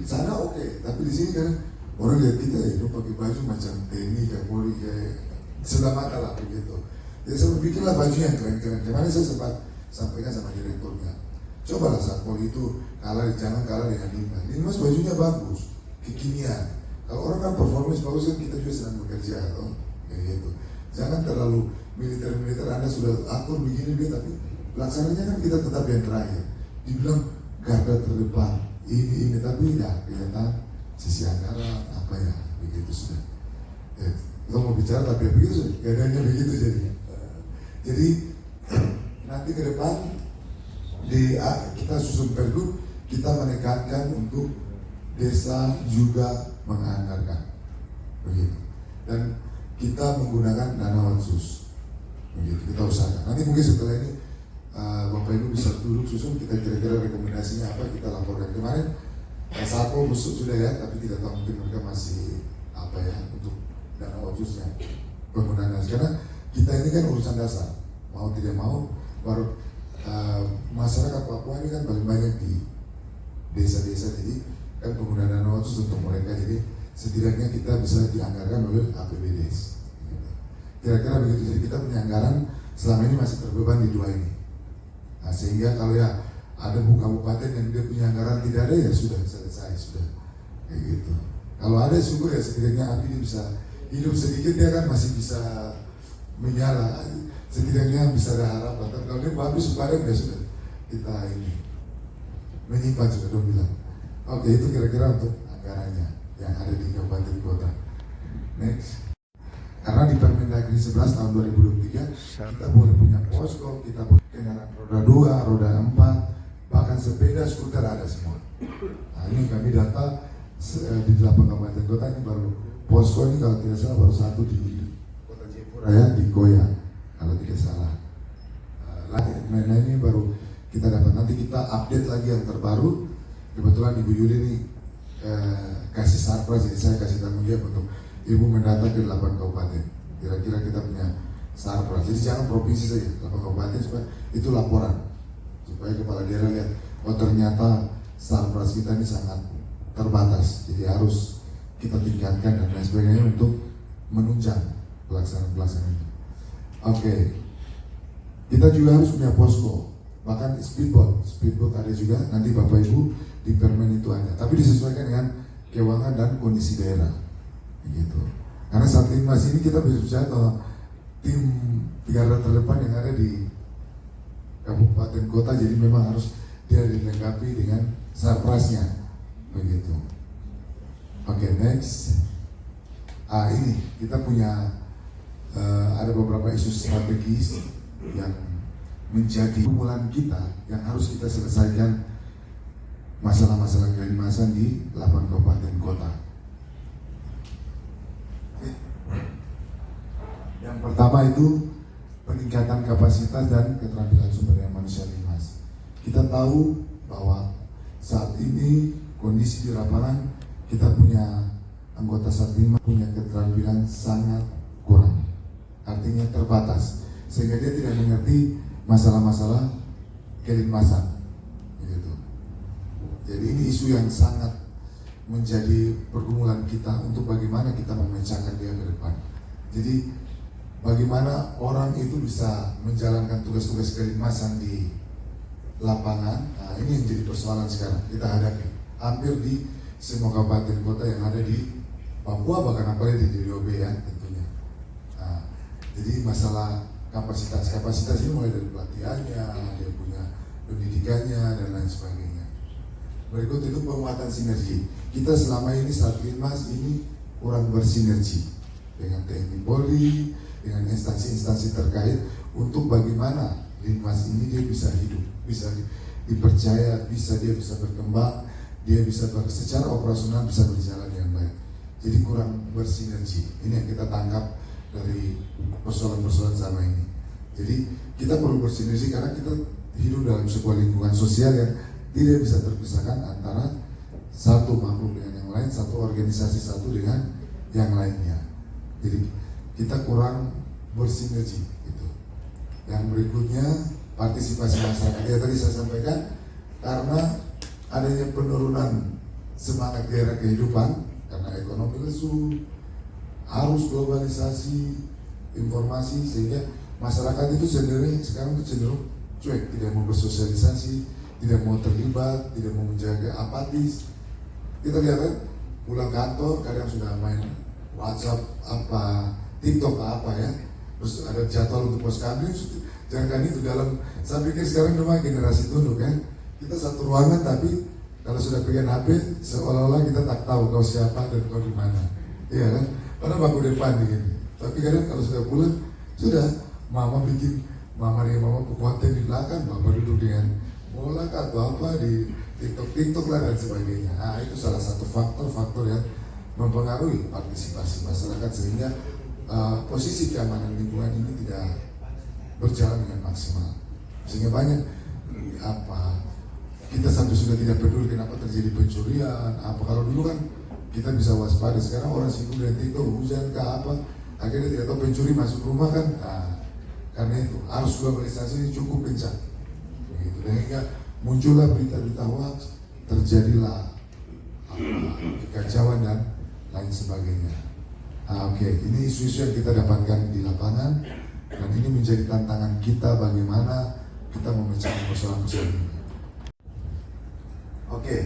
Speaker 3: sana oke, tapi di sini kan orang lihat kita ya, pakai baju macam TNI, kayak Polri, kayak sebelah mata lah begitu. Jadi saya bikinlah baju yang keren-keren. Kemarin saya sempat sampaikan sama direkturnya, cobalah satpol itu jangan kalah dengan Linmas bajunya bagus, kekinian. Kalau orang kan performance bagus kan kita juga sedang bekerja atau kayak gitu. Jangan terlalu militer Anda sudah atur begini tapi pelaksananya kan kita tetap yang terakhir. Dibilang garda terdepan ini tapi ya kelihatan sisi anggaran apa ya begitu sudah. Kita mau bicara tapi ya begitu sudah, gardanya begitu jadi nanti ke depan kita susun pergub, kita menekankan untuk desa juga menganggarkan begitu, dan kita menggunakan dana otsus begitu, kita usahakan. Nanti mungkin setelah ini Bapak Ibu bisa duduk susun kita kira-kira rekomendasinya apa kita laporkan. Kemarin Satpol busuk sudah ya, tapi tidak tahu mungkin mereka masih untuk dana otsusnya penggunaan. Karena kita ini kan urusan dasar, mau tidak mau baru masyarakat Papua ini kan paling banyak di desa-desa, jadi kan penggunaan dana otsus untuk mereka, jadi setidaknya kita bisa dianggarkan oleh APBD. Kira-kira begitu, jadi kita punya anggaran selama ini masih terbeban di dua ini. Sehingga kalau ya ada kabupaten yang dia punya anggaran tidak ada ya sudah selesai sudah kayak gitu. Kalau ada syukur ya setidaknya api ini bisa hidup sedikit, dia kan masih bisa menyala. setidaknya bisa ada harapan. Tapi kalau dia bagus kemarin ya sudah kita ini menyimpan sudah dong bilang. Oke, itu kira-kira untuk anggarannya yang ada di kabupaten kota. Next. Karena di Permendagri 11 tahun 2023 kita boleh punya posko, kita boleh kendaraan roda 2, roda 4, bahkan sepeda, skuter ada semua. Nah ini kami data di 8 kabupaten kota ini baru posko ini kalau tidak salah baru satu di kota Jayapura ya, di Goya kalau tidak salah. Lain ini baru kita dapat, nanti kita update lagi yang terbaru. Kebetulan Ibu Yuli ini kasih surprise, jadi saya kasih tanggung jawab untuk Ibu mendata ke 8 kabupaten. Kira-kira kita punya surprise. Jadi jangan provinsi saja, 8 kabupaten supaya itu laporan. Supaya kepala daerah lihat, oh ternyata surprise kita ini sangat terbatas. Jadi harus kita tingkatkan dan lain sebagainya untuk menunjang pelaksanaan itu. Oke. Kita juga harus punya posko. Bahkan speedboat ada juga, nanti Bapak Ibu di Permen itu ada. Tapi disesuaikan dengan keuangan dan kondisi daerah. Gitu. Karena saat ini masih ini kita bisa bicara bahwa tim 300 terdepan yang ada di kabupaten kota, jadi memang harus dia dilengkapi dengan surprise-nya begitu. Oke, next. Ini kita punya ada beberapa isu strategis yang menjadi kumpulan kita yang harus kita selesaikan masalah-masalah kelimnasan di 8 kabupaten kota. Yang pertama itu peningkatan kapasitas dan keterampilan sumber daya manusia Linmas. Kita tahu bahwa saat ini kondisi di lapangan kita punya anggota Satlinmas punya keterampilan sangat kurang, artinya terbatas, sehingga dia tidak mengerti masalah-masalah kelinmasan. Gitu. Jadi ini isu yang sangat menjadi pergumulan kita untuk bagaimana kita memecahkan dia ke depan. Jadi bagaimana orang itu bisa menjalankan tugas-tugas kelinmasan di lapangan. Nah ini yang jadi persoalan sekarang kita hadapi hampir di semua kabupaten kota yang ada di Papua, bahkan apalagi di DOB ya tentunya. Nah, jadi masalah kapasitas ini mulai dari pelatihannya, dia punya pendidikannya dan lain sebagainya. Berikut itu penguatan sinergi. Kita selama ini Satlinmas ini kurang bersinergi dengan TNI Polri, dengan instansi-instansi terkait untuk bagaimana Linmas ini dia bisa hidup, bisa dipercaya, dia bisa berkembang, dia bisa secara operasional bisa berjalan dengan baik. Jadi kurang bersinergi. Ini yang kita tangkap dari persoalan-persoalan sama ini. Jadi kita perlu bersinergi karena kita hidup dalam sebuah lingkungan sosial yang tidak bisa terpisahkan antara satu makhluk dengan yang lain, satu organisasi satu dengan yang lainnya. Jadi kita kurang bersinergi gitu. Yang berikutnya partisipasi masyarakat. Ya tadi saya sampaikan karena adanya penurunan semangat gairah kehidupan karena ekonomi lesu, arus globalisasi informasi, sehingga masyarakat itu sendiri sekarang itu cenderung cuek, tidak mau bersosialisasi, tidak mau terlibat, tidak mau menjaga, apatis. Kita lihat kan pulang kantor kadang sudah main WhatsApp apa, TikTok apa ya, terus ada jadwal untuk pos kambing, jangan itu dalam. Saya pikir sekarang memang generasi tunduk kan, kita satu ruangan tapi kalau sudah pegang HP seolah-olah kita tak tahu kau siapa dan kau di mana, iya kan? Padahal baku depan begini. Tapi kadang kalau sudah pulang sudah mama dengan mama konten di belakang, bapak duduk dengan bola atau apa di TikTok lah dan sebagainya. Nah itu salah satu faktor yang mempengaruhi partisipasi masyarakat sehingga posisi keamanan lingkungan ini tidak berjalan dengan maksimal. Sehingga banyak kita sampai sudah tidak peduli kenapa terjadi pencurian. Kalau dulu kan kita bisa waspada, sekarang orang sibuk dengan TikTok, hujan ke apa, akhirnya tidak tahu pencuri masuk rumah kan. Karena itu arus globalisasi ini cukup kencang. Begitu. Dan hingga muncullah berita-berita hoax, terjadilah kekacauan dan lain sebagainya. Oke, ini isu-isu yang kita dapatkan di lapangan dan ini menjadi tantangan kita bagaimana kita memecahkan persoalan-persoalan ini. Oke,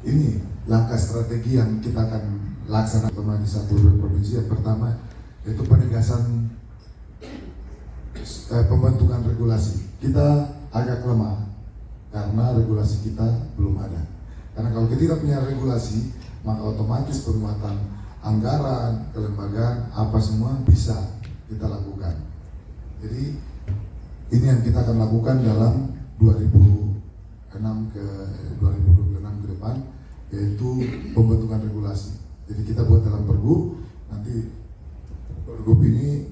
Speaker 3: ini langkah strategi yang kita akan laksanakan di satu provinsi. Yang pertama yaitu penegasan pembentukan regulasi. Kita agak lemah karena regulasi kita belum ada. Karena kalau kita tidak punya regulasi, maka otomatis penguatan anggaran, kelembagaan, apa semua bisa kita lakukan. Jadi ini yang kita akan lakukan dalam 2026 ke depan, yaitu pembentukan regulasi. Jadi kita buat dalam pergub, nanti pergub ini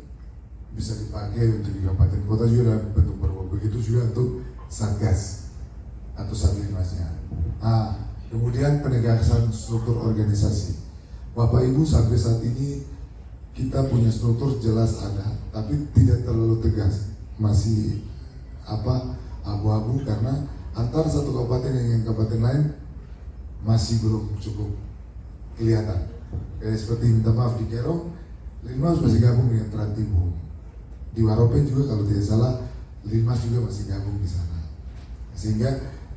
Speaker 3: bisa dipakai untuk di kabupaten kota juga dalam bentuk pergub. Begitu juga untuk satgas atau satlinmasnya. Kemudian penegasan struktur organisasi. Bapak Ibu, sampai saat ini kita punya struktur jelas ada, tapi tidak terlalu tegas, masih abu-abu karena antara satu kabupaten dengan kabupaten lain masih belum cukup kelihatan. Kayak seperti minta maaf di Kerong, Linmas masih gabung dengan Trantibung. Di Waropen juga kalau tidak salah Linmas juga masih gabung di sana. Sehingga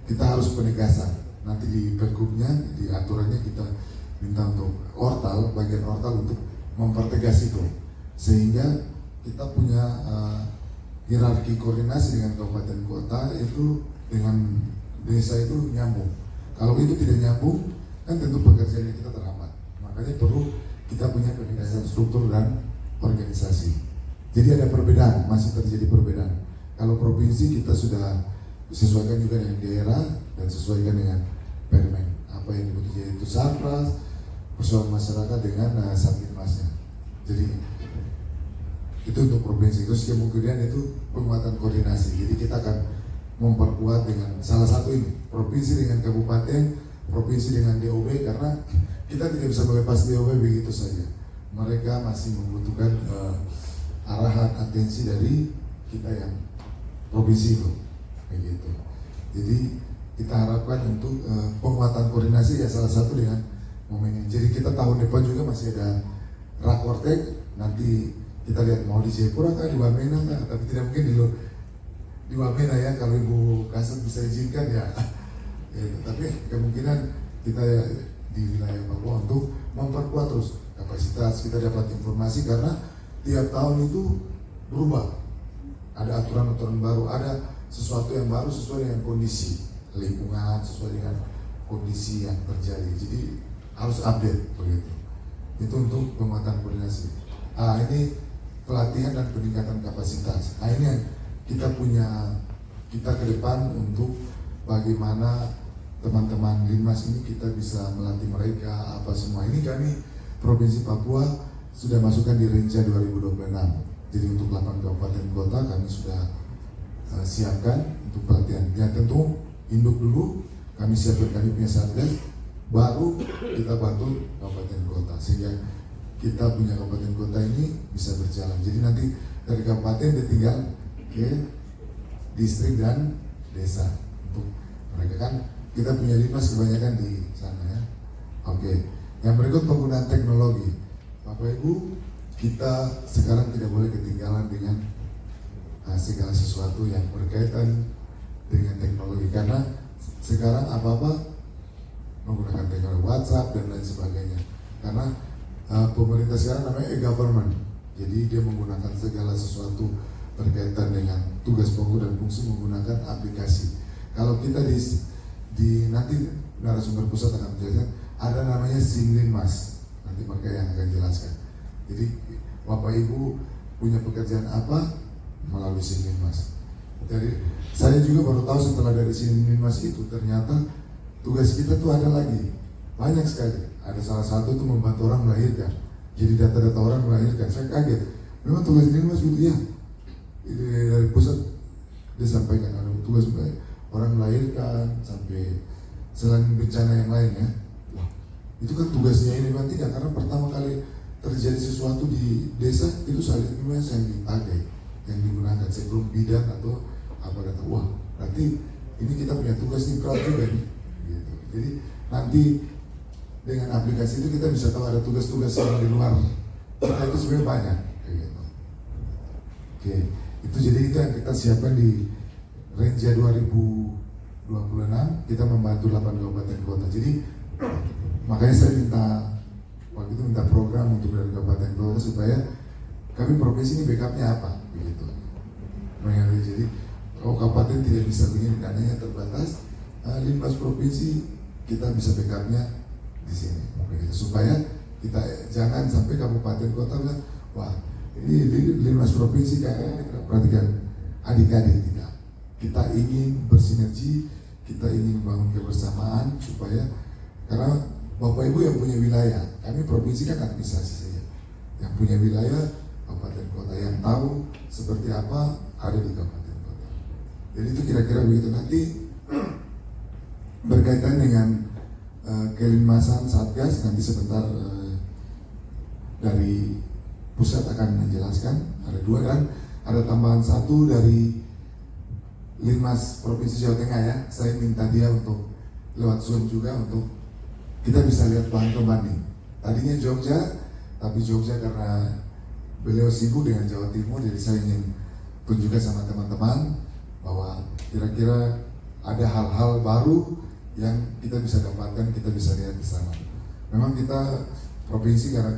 Speaker 3: kita harus penegasan. Nanti di pergubnya, di aturannya kita minta untuk ortal, bagian ortal untuk mempertegas itu. Sehingga kita punya hierarki koordinasi dengan kabupaten kota itu dengan desa itu nyambung. Kalau itu tidak nyambung, kan tentu pekerjaannya kita terhambat. Makanya perlu kita punya penegasan struktur dan organisasi. Jadi ada perbedaan, masih terjadi perbedaan. Kalau provinsi kita sudah disesuaikan juga dengan daerah dan sesuaikan dengan permen. Apa yang dibutuhkan yaitu sarpras, persoalan masyarakat dengan satlinmasnya. Jadi itu untuk provinsi. Terus kemudian itu penguatan koordinasi. Jadi kita akan memperkuat dengan salah satu ini, provinsi dengan kabupaten, provinsi dengan DOB, karena kita tidak bisa melepas DOB begitu saja. Mereka masih membutuhkan arahan, atensi dari kita yang provinsi itu, begitu. Jadi kita harapkan untuk penguatan koordinasi ya salah satu dengan momen ini. Jadi kita tahun depan juga masih ada rakortek, nanti kita lihat mau di Jayapura kah, di Wamena kah, tapi tidak mungkin di Wamena ya, kalau Ibu Kasat bisa izinkan ya. Tapi kemungkinan kita di wilayah Papua untuk memperkuat terus kapasitas, kita dapat informasi karena tiap tahun itu berubah, ada aturan-aturan baru, ada sesuatu yang baru sesuai dengan kondisi lingkungan, sesuai dengan kondisi yang terjadi. Jadi harus update begitu. Itu untuk penguatan koordinasi. Ini pelatihan dan peningkatan kapasitas. Ini yang kita ke depan untuk bagaimana teman-teman Linmas ini kita bisa melatih mereka apa semua. Ini kami Provinsi Papua sudah masukkan di Renca 2026. Jadi untuk 8 kabupaten kota kami sudah siapkan untuk pelatihan. Ya tentu induk dulu, kami siapkan, kami punya satgas, baru kita bantu kabupaten kota sehingga kita punya kabupaten kota ini bisa berjalan. Jadi nanti dari kabupaten ditinggal ke distrik dan desa untuk mereka, kan kita punya Linmas kebanyakan di sana ya. Oke. Yang berikut penggunaan teknologi. Bapak Ibu, kita sekarang tidak boleh ketinggalan dengan segala sesuatu yang berkaitan dengan teknologi, karena sekarang apa-apa menggunakan teknologi, WhatsApp dan lain sebagainya. Karena pemerintah sekarang namanya e-government, jadi dia menggunakan segala sesuatu berkaitan dengan tugas pokok dan fungsi menggunakan aplikasi. Kalau kita di nanti narasumber pusat akan menjelaskan, ada namanya Linmas, nanti mereka yang akan jelaskan. Jadi Bapak Ibu punya pekerjaan apa melalui Linmas. Jadi saya juga baru tahu setelah dari Linmas itu ternyata tugas kita tuh ada lagi banyak sekali. Ada salah satu tuh membantu orang melahirkan. Jadi data-data orang melahirkan. Saya kaget. Memang tugas Linmas gitu ya. Dari pusat dia sampaikan ada tugas orang melahirkan sampai selain bencana yang lain ya. Wah, itu kan tugasnya ini kan tidak, karena pertama kali terjadi sesuatu di desa itu Linmas yang dipakai, yang digunakan sebelum bidan atau apa data. Wah, berarti ini kita punya tugas di crowd juga nih. Gitu. Jadi nanti dengan aplikasi itu kita bisa tahu ada tugas-tugas yang di luar kita itu sebenarnya banyak. Gitu. Oke, itu jadi itu yang kita siapkan di Renja 2026, kita membantu 8 kabupaten kota. Jadi makanya saya waktu itu minta program untuk dari kabupaten kota supaya kami provinsi ini backupnya apa, begitu. mengalir. Jadi kabupaten tidak bisa begini dananya terbatas. Linmas provinsi kita bisa backupnya di sini, begitu. Supaya kita jangan sampai kabupaten kota bilang, wah ini linmas provinsi kayak kita perhatikan adik-adik tidak. Kita ingin bersinergi, kita ingin membangun kebersamaan supaya karena Bapak Ibu yang punya wilayah, kami provinsi kan administrasi saja. Yang punya wilayah kabupaten kota yang tahu seperti apa ada di kabupaten kota. Jadi itu kira-kira begitu. Nanti berkaitan dengan kelinmasan Satgas nanti sebentar dari pusat akan menjelaskan. Ada 2 dan ada tambahan 1 dari Linmas Provinsi Jawa Tengah ya. Saya minta dia untuk lewat Zoom juga untuk kita bisa lihat bahan pembanding. Tadinya Jogja, tapi Jogja karena beliau sibuk dengan Jawa Timur, jadi saya ingin tunjukkan sama teman-teman bahwa kira-kira ada hal-hal baru yang kita bisa dapatkan, kita bisa lihat di sana. Memang kita provinsi karena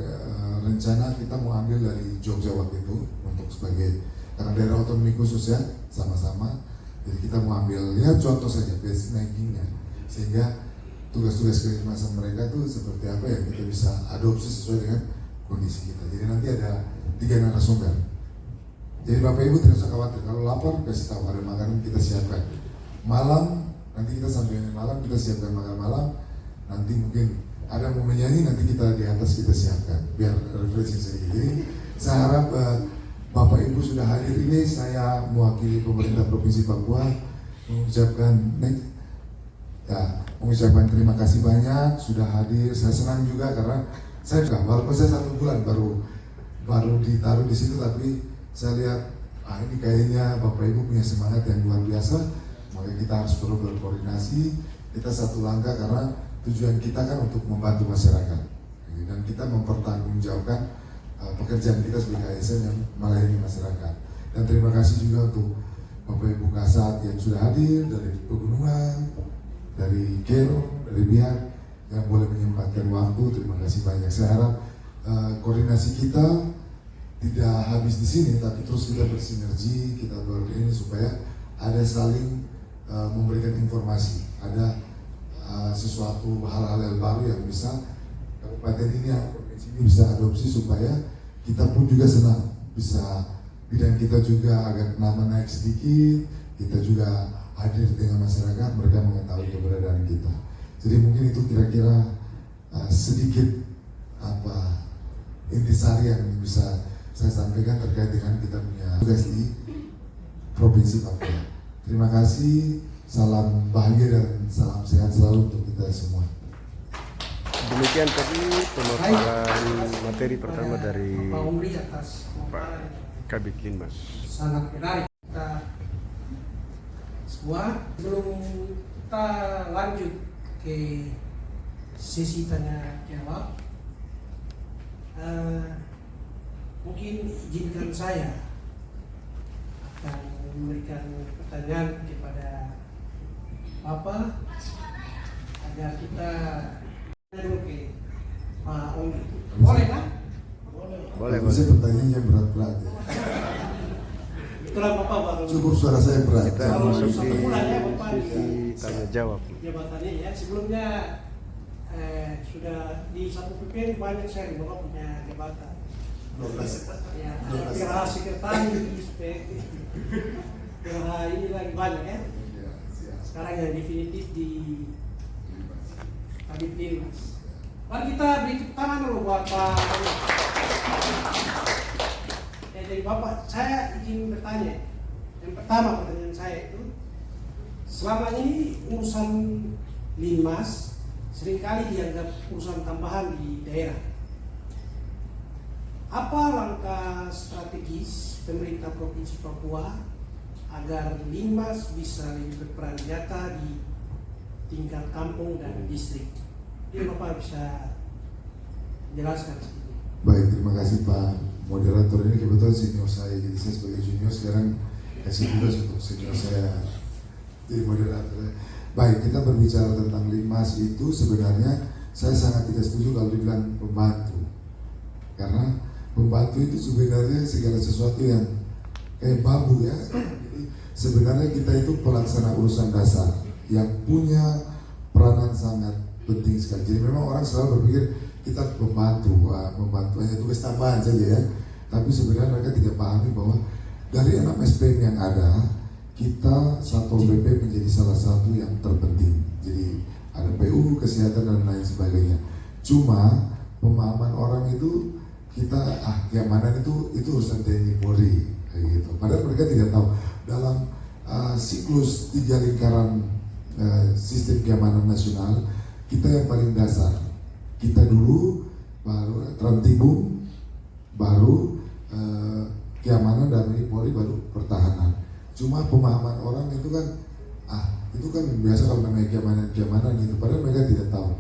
Speaker 3: rencana kita mau ambil dari Jogja waktu itu untuk sebagai karena daerah otonomi khusus ya sama-sama. Jadi kita mau ambil ya contoh saja base making-nya sehingga tugas-tugas kelinmasan mereka tuh seperti apa yang kita bisa adopsi sesuai dengan kondisi kita. Jadi nanti ada 3 narasumber. Jadi Bapak Ibu tidak usah khawatir kalau lapar kasih tahu ada makanan kita siapkan. Malam nanti kita sampai malam kita siapkan makan malam. Nanti mungkin ada mau menyanyi nanti kita di atas kita siapkan biar refreshing sedikit. Jadi saya harap Bapak Ibu sudah hadir ini, saya mewakili pemerintah Provinsi Papua mengucapkan terima kasih banyak sudah hadir. Saya senang juga karena saya walaupun saya 1 bulan baru ditaruh di situ, tapi saya lihat ini kayaknya Bapak Ibu punya semangat yang luar biasa. Maka kita harus perlu berkoordinasi. Kita satu langkah karena tujuan kita kan untuk membantu masyarakat dan kita mempertanggungjawabkan pekerjaan kita sebagai ASN yang melayani masyarakat. Dan terima kasih juga untuk Bapak Ibu Kasat yang sudah hadir dari Pegunungan, dari Kero, dari Biak yang boleh menyempatkan waktu. Terima kasih banyak. Saya harap koordinasi kita tidak habis di sini, tapi terus kita bersinergi, kita ini supaya ada saling memberikan informasi, ada sesuatu hal-hal yang baru yang bisa kabupaten ini yang provinsi ini bisa adopsi supaya kita pun juga senang bisa bidang kita juga agak nama naik sedikit, kita juga hadir dengan masyarakat, mereka mengetahui keberadaan kita. Jadi mungkin itu kira-kira sedikit intisari yang bisa saya sampaikan terkait dengan kita punya tugas di Provinsi Papua. Terima kasih, salam bahagia dan salam sehat selalu untuk kita semua.
Speaker 2: Demikian tadi pemaparan materi pertama dari
Speaker 1: Pak Umri atas
Speaker 2: Pak Kabid Linmas.
Speaker 1: sangat menarik. Kita semua sebelum kita lanjut ke sesi tanya jawab, mungkin izinkan saya akan memberikan pertanyaan kepada Bapak agar kita dulu ke Pak Omri. Boleh kan?
Speaker 2: Boleh.
Speaker 3: Saya pertanyaan yang berat-berat ya.
Speaker 1: Itulah Bapak baru
Speaker 3: Cukup suara saya berat.
Speaker 2: Kita
Speaker 1: Kalau
Speaker 2: masuk
Speaker 1: satu
Speaker 2: di
Speaker 1: bulan ya, Bapak,
Speaker 2: sesi tanya jawab.
Speaker 1: jabatannya ya. Sebelumnya sudah di satu PP banyak saya Bapak punya jabatan.
Speaker 3: 12.
Speaker 1: Ya, kira sekretaris, kira ini lagi banyak ya. Sekarang yang definitif di Kabid Linmas. Mari kita beri tepuk tangan dulu buat Pak. Jadi Bapak, saya izin bertanya. Yang pertama pertanyaan saya itu, selama ini urusan Linmas seringkali dianggap urusan tambahan di daerah. Apa langkah strategis pemerintah Provinsi Papua agar Linmas bisa lebih berperan nyata di tingkat kampung dan distrik? Ini Bapak bisa jelaskan sedikit.
Speaker 3: Baik, terima kasih Pak Moderator. Ini kebetulan senior saya, jadi saya sebagai junior sekarang kasih tugas untuk senior saya jadi moderator. Baik, kita berbicara tentang Linmas itu sebenarnya saya sangat tidak setuju kalau dibilang pembantu, karena pembantu itu sebenarnya segala sesuatu yang bambu ya. Jadi sebenarnya kita itu pelaksana urusan dasar yang punya peranan sangat penting sekali. Jadi memang orang selalu berpikir kita membantu hanya tugas tambahan saja ya. Tapi sebenarnya mereka tidak pahami bahwa dari 6 SPM yang ada, kita Satpol PP menjadi salah satu yang terpenting. Jadi ada PU, kesehatan dan lain sebagainya. Cuma pemahaman orang itu kita keamanan itu urusan TNI Polri kayak gitu. Padahal mereka tidak tahu dalam siklus 3 lingkaran sistem keamanan nasional kita yang paling dasar. Kita dulu baru Trantibum, baru keamanan dan Polri, baru pertahanan. Cuma pemahaman orang itu kan biasa kalau namanya keamanan gitu. Padahal mereka tidak tahu.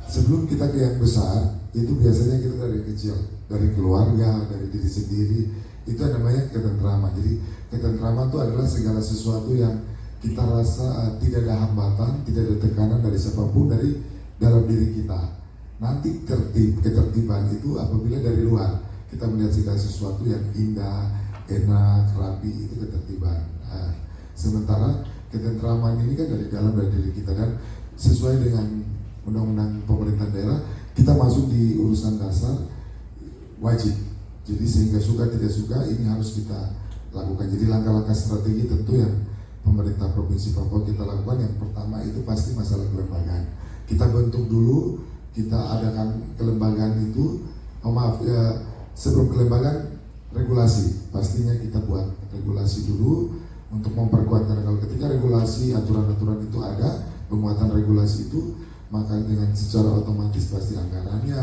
Speaker 3: Sebelum kita ke yang besar, itu biasanya kita dari kecil, dari keluarga, dari diri sendiri, itu namanya ketentraman. Jadi ketentraman itu adalah segala sesuatu yang kita rasa tidak ada hambatan, tidak ada tekanan dari siapapun dari dalam diri kita. Nanti ketertiban itu apabila dari luar kita melihat segala sesuatu yang indah, enak, rapi, itu ketertiban. Sementara ketentraman ini kan dari dalam dari diri kita, dan sesuai dengan undang-undang pemerintahan daerah kita masuk di urusan dasar wajib. Jadi sehingga suka tidak suka ini harus kita lakukan. Jadi langkah-langkah strategi tentu yang pemerintah Provinsi Papua kita lakukan, yang pertama itu pasti masalah kelembagaan. Kita bentuk dulu, kita adakan kelembagaan itu, sebelum kelembagaan regulasi. Pastinya kita buat regulasi dulu untuk memperkuat, karena kalau ketika regulasi, aturan-aturan itu ada, penguatan regulasi itu, maka dengan secara otomatis pasti anggarannya,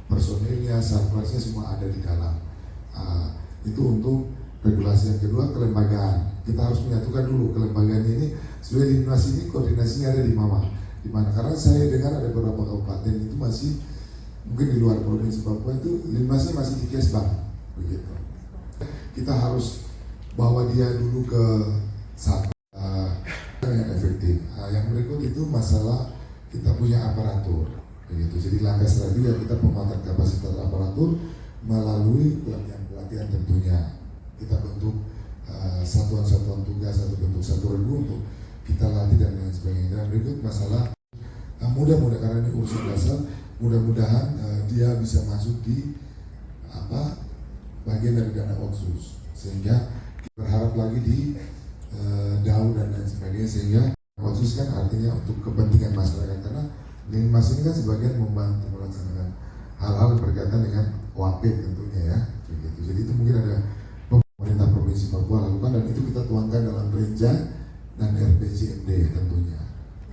Speaker 3: personilnya, sarprasnya semua ada di dalam. Itu untuk regulasi. Yang kedua, kelembagaan. Kita harus menyatukan dulu kelembagaan ini. Sebenarnya Linmas ini koordinasinya ada di mana? Karena saya dengar ada beberapa kabupaten itu masih, mungkin di luar provinsi Papua itu Linmasnya masih di Kesbang, begitu. Kita harus bawa dia dulu ke satu yang efektif. Yang berikut itu masalah kita punya aparatur, begitu. Jadi langkah strategi kita penguatan kapasitas aparatur melalui pelatihan tentunya. Kita bentuk satuan-satuan tugas atau bentuk satu regu untuk kita latih dan lain sebagainya. Dan berikut masalah mudah-mudahan, karena ini urusan dasar, mudah-mudahan dia bisa masuk di bagian dari dana otsus, sehingga kita berharap lagi di DAU dan lain sebagainya, sehingga otsus kan artinya untuk kepentingan masyarakat, karena Linmas ini kan sebagian membantu melaksanakan hal-hal berkaitan dengan OAP tentunya ya, begitu. Jadi itu mungkin ada pemerintah Provinsi Papua lakukan, dan itu kita tuangkan dalam Renja dan RPJMD tentunya.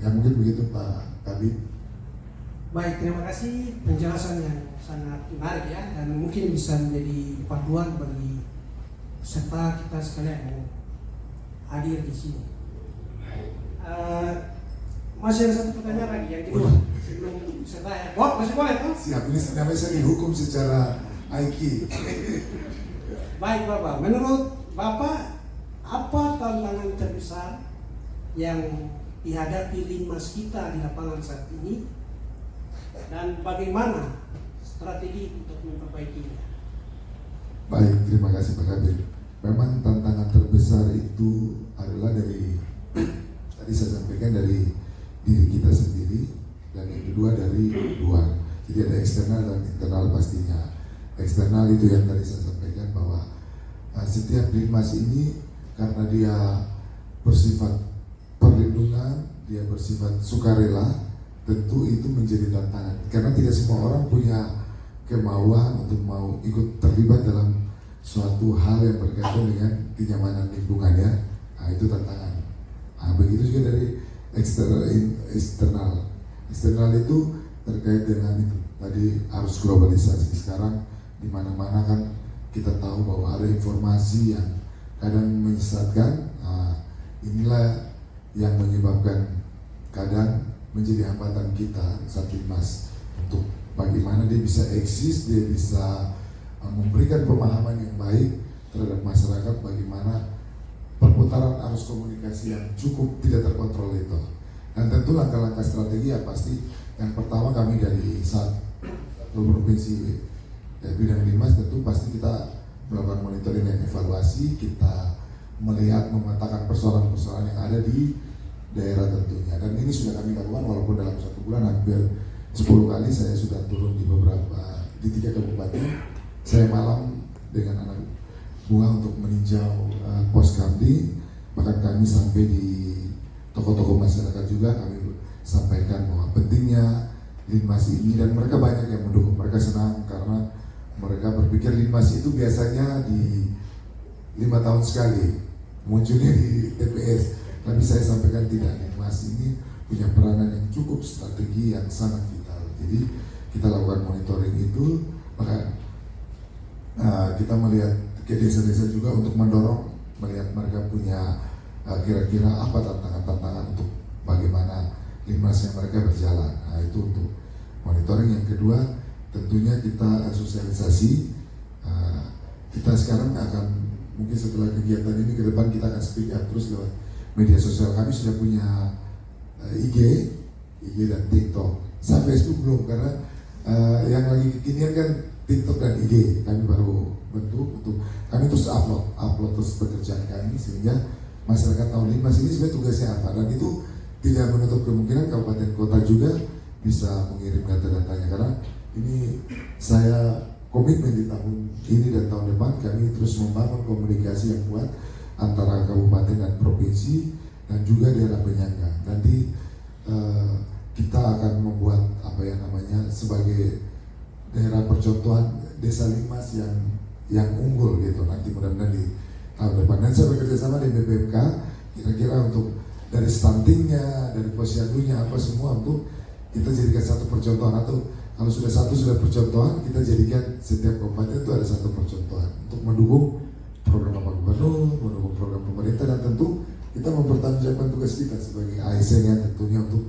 Speaker 3: Ya mungkin begitu Pak Kabid.
Speaker 1: Baik, terima kasih penjelasan yang sangat menarik ya, dan mungkin bisa menjadi panduan bagi peserta kita sekalian yang hadir di sini. Masih ada satu pertanyaan lagi yang kedua sebelum peserta ya. Masih boleh tuh?
Speaker 3: Siap, ini namanya saya dihukum secara IQ.
Speaker 1: Baik Bapak, menurut Bapak apa tantangan terbesar yang dihadapi Linmas kita di lapangan saat ini, dan bagaimana strategi untuk memperbaikinya?
Speaker 3: Baik, terima kasih Pak Kabir. Memang tantangan terbesar itu adalah dari tadi saya sampaikan dari diri kita sendiri, dan yang kedua dari luar. Jadi ada eksternal dan internal pastinya. Eksternal itu yang tadi saya sampaikan bahwa setiap Linmas ini karena dia bersifat perlindungan, dia bersifat sukarela, tentu itu menjadi tantangan. Karena tidak semua orang punya kemauan untuk mau ikut terlibat dalam suatu hal yang berkaitan dengan kenyamanan lingkungannya. Itu tantangan. Begitu juga dari eksternal. Eksternal itu terkait dengan itu tadi arus globalisasi. Sekarang di mana-mana kan kita tahu bahwa ada informasi yang kadang menyesatkan. Inilah yang menyebabkan kadang menjadi hambatan kita saat Linmas untuk bagaimana dia bisa eksis, dia bisa memberikan pemahaman yang baik terhadap masyarakat, bagaimana perputaran arus komunikasi yang cukup tidak terkontrol itu. Dan tentu langkah-langkah strategi ya pasti yang pertama kami dari satu provinsi bidang Linmas tentu pasti kita melakukan monitoring dan evaluasi, kita melihat, memetakan persoalan-persoalan yang ada di daerah tentunya. Dan ini sudah kami lakukan walaupun dalam 1 bulan hampir 10 kali saya sudah turun di 3 kabupaten. Saya malam dengan anak buah untuk meninjau pos kami, bahkan kami sampai di tokoh-tokoh masyarakat juga kami sampaikan bahwa pentingnya Linmas ini, dan mereka banyak yang mendukung. Mereka senang karena mereka berpikir Linmas itu biasanya di 5 tahun sekali munculnya di TPS, tapi saya sampaikan tidak. Linmas ini punya peranan yang cukup strategi yang sangat vital. Jadi kita lakukan monitoring itu, maka kita melihat ke desa-desa juga untuk mendorong, melihat mereka punya kira-kira apa tantangan-tantangan untuk bagaimana Linmasnya mereka berjalan. Nah, itu untuk monitoring. Yang kedua, tentunya kita sosialisasi. Kita sekarang akan, mungkin setelah kegiatan ini ke depan kita akan speak up terus lewat media sosial. Kami sudah punya IG dan TikTok. Saya Facebook belum, karena yang lagi kekinian kan TikTok dan IG. Kami baru bentuk untuk kami terus upload terus pekerjaan kami, sehingga masyarakat tahu Linmas ini sebenarnya tugasnya apa, dan itu tidak menutup kemungkinan kabupaten kota juga bisa mengirim data-datanya, karena ini saya komitmen di tahun ini dan tahun depan kami terus membangun komunikasi yang kuat antara kabupaten dan provinsi dan juga daerah penyangga. Nanti kita akan membuat apa yang namanya sebagai daerah percontohan desa Linmas yang unggul gitu nanti mudah-mudahan di tahun depan. Dan saya bekerja sama dengan BPMK kira-kira untuk dari stuntingnya, dari posyandunya apa semua, untuk kita jadikan satu percontohan, atau kalau sudah percontohan, kita jadikan setiap kabupaten itu ada satu percontohan untuk mendukung program Bapak Gubernur, mendukung program pemerintah, dan tentu kita mempertanggungjawabkan tugas kita sebagai ASN yang tentunya untuk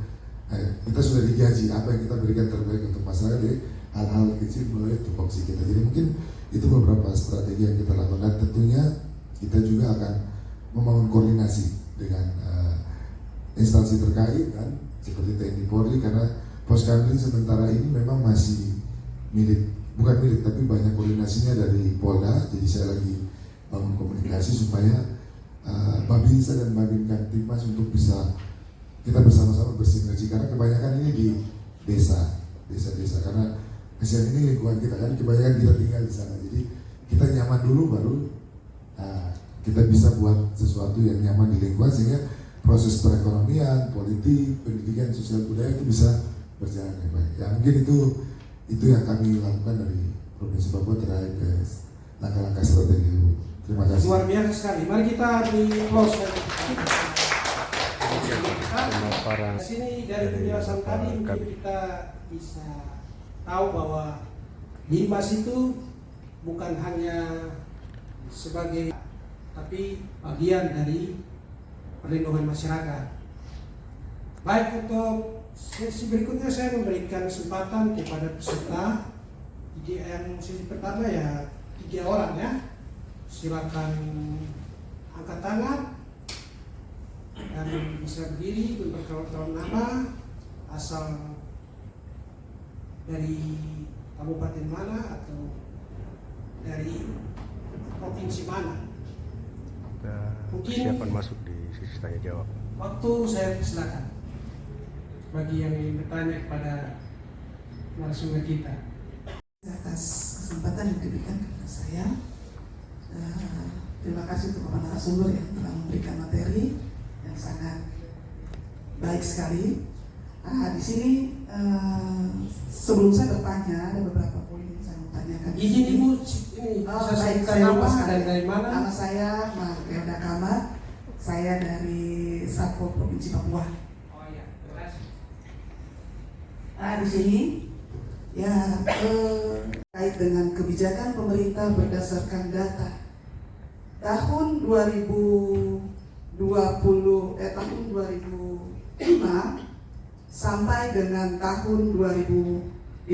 Speaker 3: kita sudah digaji apa yang kita berikan terbaik untuk masyarakat dari hal-hal kecil melalui tupoksi kita. Jadi mungkin itu beberapa strategi yang kita lakukan, dan tentunya kita juga akan membangun koordinasi dengan instansi terkait kan, seperti TNI Polri, karena pos kami sementara ini memang masih bukan milik, tapi banyak koordinasinya dari Polda. Jadi saya lagi bangun komunikasi supaya Babinsa dan Babin Kamtipmas untuk bisa kita bersama-sama bersinergi, karena kebanyakan ini di desa-desa, karena kesian ini lingkungan kita kan, kebanyakan kita tinggal di sana. Jadi kita nyaman dulu, baru kita bisa buat sesuatu yang nyaman di lingkungan, sehingga proses perekonomian, politik, pendidikan, sosial budaya itu bisa berjalan dengan baik. Ya mungkin itu yang kami lakukan dari Provinsi Papua terkait langkah-langkah strategi. Terima kasih.
Speaker 1: Luar biasa sekali. Mari kita di close.
Speaker 2: Pemaparan
Speaker 1: Di sini dari penjelasan tadi mungkin kita bisa tahu bahwa Linmas itu bukan hanya sebagai, tapi bagian dari perlindungan masyarakat. Baik, untuk sesi berikutnya saya memberikan kesempatan kepada peserta. Yang sesi pertama ya 3 orang ya. Silakan angkat tangan dan bisa berdiri, memperkenalkan nama, asal dari kabupaten mana atau dari provinsi mana. Mungkin
Speaker 2: persiapan masuk di sisi tanya jawab.
Speaker 1: waktu saya silakan bagi yang ingin bertanya kepada narasumber kita.
Speaker 4: Atas kesempatan yang diberikan kepada saya, terima kasih untuk kepada narasumber yang telah memberikan materi yang sangat baik sekali. Di sini sebelum saya bertanya, ada beberapa poin yang saya mau tanyakan.
Speaker 1: Izin Ibu, ini
Speaker 4: Baik,
Speaker 1: saya
Speaker 4: saya
Speaker 1: lupa
Speaker 4: lupa.
Speaker 1: dari mana?
Speaker 4: Nama saya Markelda Kamar, saya dari Satpol Provinsi Papua.
Speaker 1: Oh iya, terima kasih.
Speaker 4: Di sini ya terkait dengan kebijakan pemerintah berdasarkan data tahun 2005 sampai dengan tahun 2015.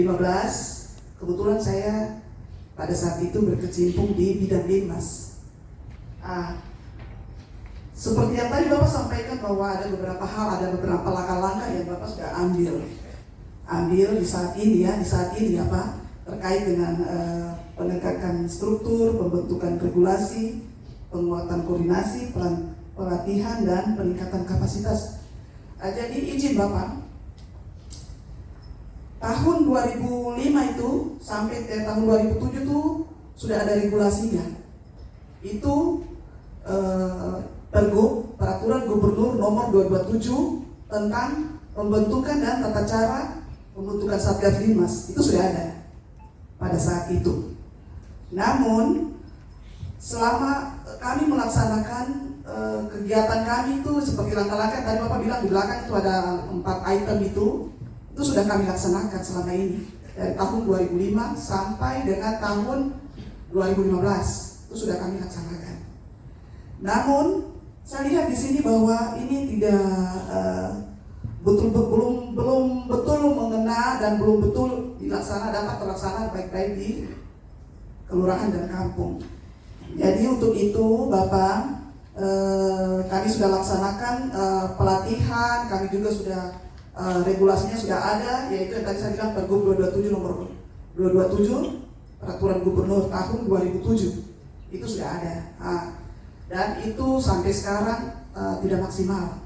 Speaker 4: Kebetulan saya pada saat itu berkecimpung di bidang Linmas. Seperti yang tadi Bapak sampaikan bahwa ada beberapa hal, ada beberapa langkah-langkah yang Bapak sudah ambil di saat ini ya Pak, terkait dengan penegakan struktur, pembentukan regulasi, penguatan koordinasi, pelatihan, dan peningkatan kapasitas. Jadi izin Bapak, tahun 2005 itu sampai tahun 2007 itu sudah ada regulasinya. Itu Pergub, Peraturan Gubernur Nomor 227 tentang pembentukan dan tata cara pembentukan Satgas Linmas. Itu sudah ada pada saat itu. Namun selama kami melaksanakan kegiatan kami itu seperti langkah-langkah tadi Bapak bilang di belakang itu ada 4 item itu sudah kami laksanakan selama ini dari tahun 2005 sampai dengan tahun 2015 itu sudah kami laksanakan. Namun saya lihat di sini bahwa ini tidak belum betul mengena dan belum betul dapat terlaksana baik-baik di kelurahan dan kampung. Jadi untuk itu Bapak, kami sudah laksanakan pelatihan, kami juga sudah regulasinya sudah ada, yaitu yang tadi saya bilang Pergub 227 nomor 227 Peraturan Gubernur tahun 2007 itu sudah ada. Dan itu sampai sekarang tidak maksimal.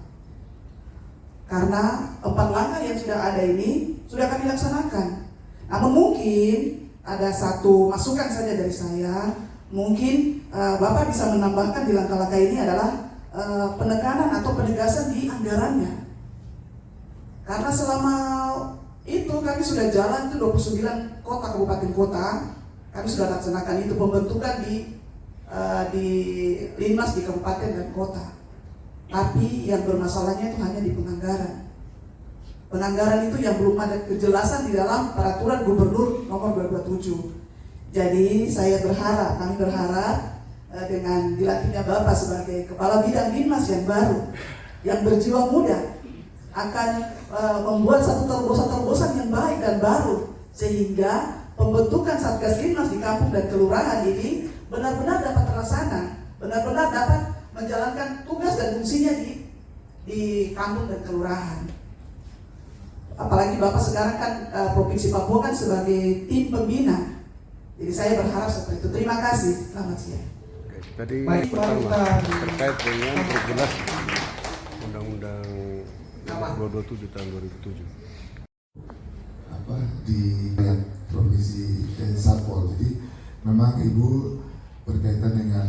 Speaker 4: Karena 4 langkah yang sudah ada ini sudah kami laksanakan. Namun mungkin ada satu masukan saja dari saya, mungkin Bapak bisa menambahkan di langkah-langkah ini adalah penekanan atau penegasan di anggarannya. Karena selama itu kami sudah jalan itu 29 kota kabupaten kota, kami sudah laksanakan itu pembentukan di Linmas di kabupaten dan kota. Tapi yang bermasalahnya itu hanya di penganggaran. Penganggaran itu yang belum ada kejelasan di dalam Peraturan Gubernur Nomor 227. Jadi kami berharap dengan dilantiknya Bapak sebagai Kepala Bidang Linmas yang baru, yang berjiwa muda, akan membuat satu terobosan yang baik dan baru, sehingga pembentukan Satgas Linmas di kampung dan kelurahan ini benar-benar dapat terlaksana, benar-benar dapat menjalankan tugas dan fungsinya di kampung dan kelurahan. Apalagi Bapak sekarang kan Provinsi Papua kan sebagai tim pembina. Jadi saya berharap seperti itu. Terima kasih. Selamat siang.
Speaker 2: Oke, tadi
Speaker 1: Baik,
Speaker 2: pertama
Speaker 1: kita-
Speaker 2: terkait dengan regulasi Undang-Undang 227 tahun 2007.
Speaker 3: Di provinsi Satpol. Jadi memang Ibu berkaitan dengan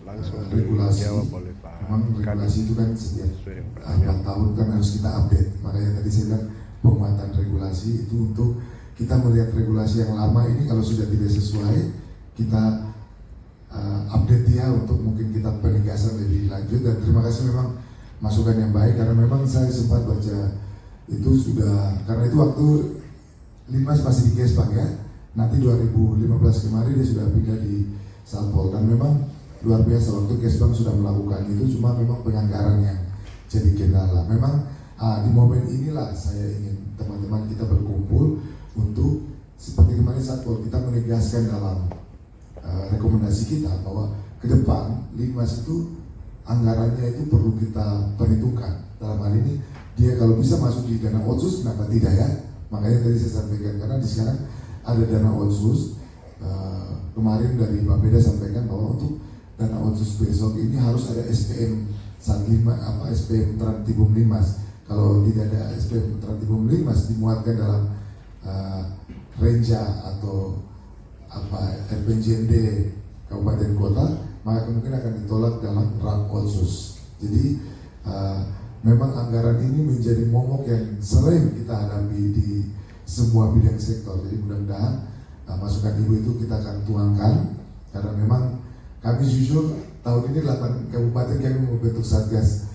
Speaker 2: Langsung
Speaker 3: regulasi.
Speaker 2: dijawab oleh Pak
Speaker 3: Memang regulasi itu kan setiap
Speaker 2: Sesuai dengan pertanyaan.
Speaker 3: 4 tahun kan harus kita update. Makanya tadi saya bilang penguatan regulasi itu untuk kita melihat regulasi yang lama ini kalau sudah tidak sesuai, kita update dia untuk mungkin kita penegasan lebih lanjut. Dan terima kasih memang masukan yang baik, karena memang saya sempat baca itu sudah, karena itu waktu Linmas masih di Kesbang ya, nanti 2015 kemarin dia sudah pindah di Satpol, dan memang luar biasa waktu Kesbang sudah melakukan itu, cuma memang penganggaran yang jadi kendala. Memang di momen inilah saya ingin teman-teman kita berkumpul untuk seperti kemarin Satpol kita menegaskan dalam rekomendasi kita bahwa ke depan Linmas itu anggarannya itu perlu kita perhitungkan. Dalam hal ini dia kalau bisa masuk di dana otsus, kenapa tidak ya? Makanya tadi saya sampaikan, karena di sekarang ada dana otsus. Kemarin dari Bapeda sampaikan bahwa untuk dana otsus besok ini harus ada SPM SPM Trantibum Linmas. Kalau tidak ada SPM Trantibum Linmas dimuatkan dalam renja atau RPJMD kabupaten kota, maka kemungkinan akan ditolak dalam rak otsus. Jadi memang anggaran ini menjadi momok yang sering kita hadapi di semua bidang sektor. Jadi mudah-mudahan masukan Ibu itu kita akan tuangkan, karena memang kami jujur tahun ini 8 kabupaten kami membentuk Satgas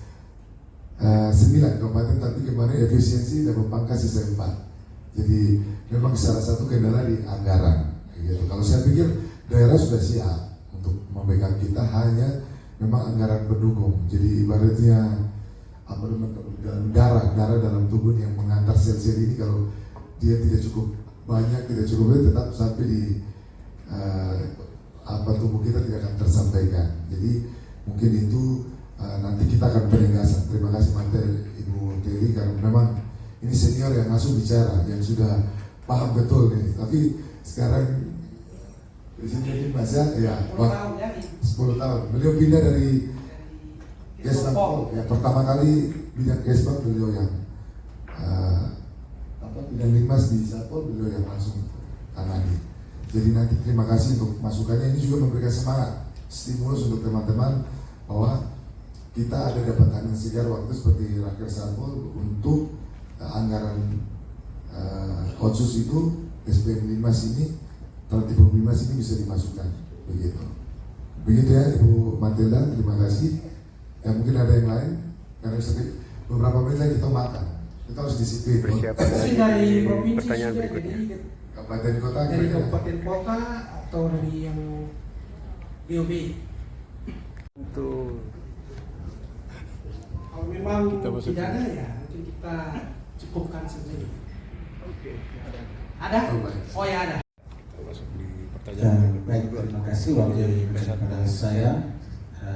Speaker 3: 9 kabupaten, tapi kemarin efisiensi dapat pangkas sisa 4. Jadi memang salah satu kendala di anggaran. Gitu. Kalau saya pikir daerah sudah siap untuk membackup kita, hanya memang anggaran pendukung. Jadi ibaratnya darah dalam tubuh yang mengantar sel-sel ini, kalau dia tidak cukup banyak, tidak cukup banyak, tetap sampai di tubuh kita tidak akan tersampaikan. Jadi mungkin itu nanti kita akan penegasan. Terima kasih materi Ibu Teli, karena memang ini senior yang langsung bicara, yang sudah paham betul nih. Tapi sekarang Di sini Limas ya, ya.
Speaker 1: 10 tahun ya.
Speaker 3: 10 tahun. Beliau pindah dari Gesbank. Ya, pertama kali bidang Gesbank beliau yang bidang Limas di Satpol beliau yang langsung tangani. Jadi nanti terima kasih untuk masukannya, ini juga memberikan semangat, stimulus untuk teman-teman bahwa kita ada dapat angin segar waktu seperti Rakyat Satpol untuk anggaran otsus itu SPM Limas ini, tertib Limas ini bisa dimasukkan begitu ya Ibu Matilda, terima kasih. Ya mungkin ada yang lain karena beberapa menit lagi kita makan, kita harus disiplin.
Speaker 2: Persiapan
Speaker 1: Mungkin dari provinsi
Speaker 2: pertanyaan
Speaker 1: juga,
Speaker 2: berikutnya.
Speaker 1: jadi
Speaker 3: Kabupaten kota,
Speaker 1: dari kabupaten kota atau dari yang DOB.
Speaker 2: Untuk
Speaker 1: Kalau memang
Speaker 2: Kita masuk
Speaker 1: tidak ada ya mungkin kita cukupkan saja.
Speaker 2: oke,
Speaker 1: Ada?
Speaker 3: Oh, baik.
Speaker 1: Oh ya ada.
Speaker 2: masuk di
Speaker 5: Ya,
Speaker 2: pertanyaan
Speaker 5: baik, terima kasih waktu yang diberikan kepada saya.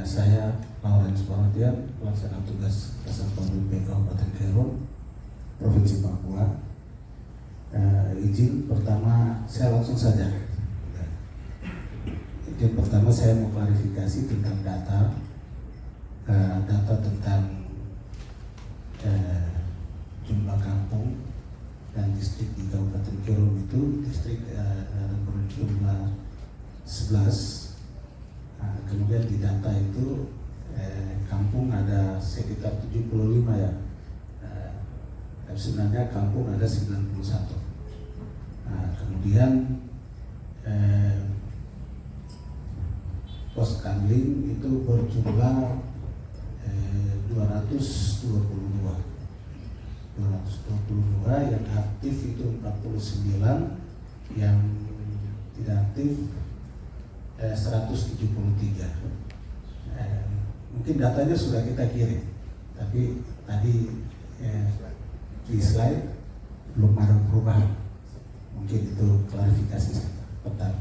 Speaker 5: Saya Lawrence Parodian, pelaksana tugas Kasatpol PP Kabupaten Kerom, Provinsi Papua. Izin pertama saya langsung saja. Izin pertama saya mau klarifikasi tentang data tentang jumlah kampung dan distrik di Kabupaten Kerom itu distrik berjumlah 11. Kemudian di data itu kampung ada sekitar 75 ya. Tapi sebenarnya kampung ada 91. Kemudian pos kamling itu berjumlah 222 yang aktif itu 49, yang tidak aktif 173. Mungkin datanya sudah kita kirim, tapi tadi di slide belum ada perubahan. Mungkin itu klarifikasi saya pertama.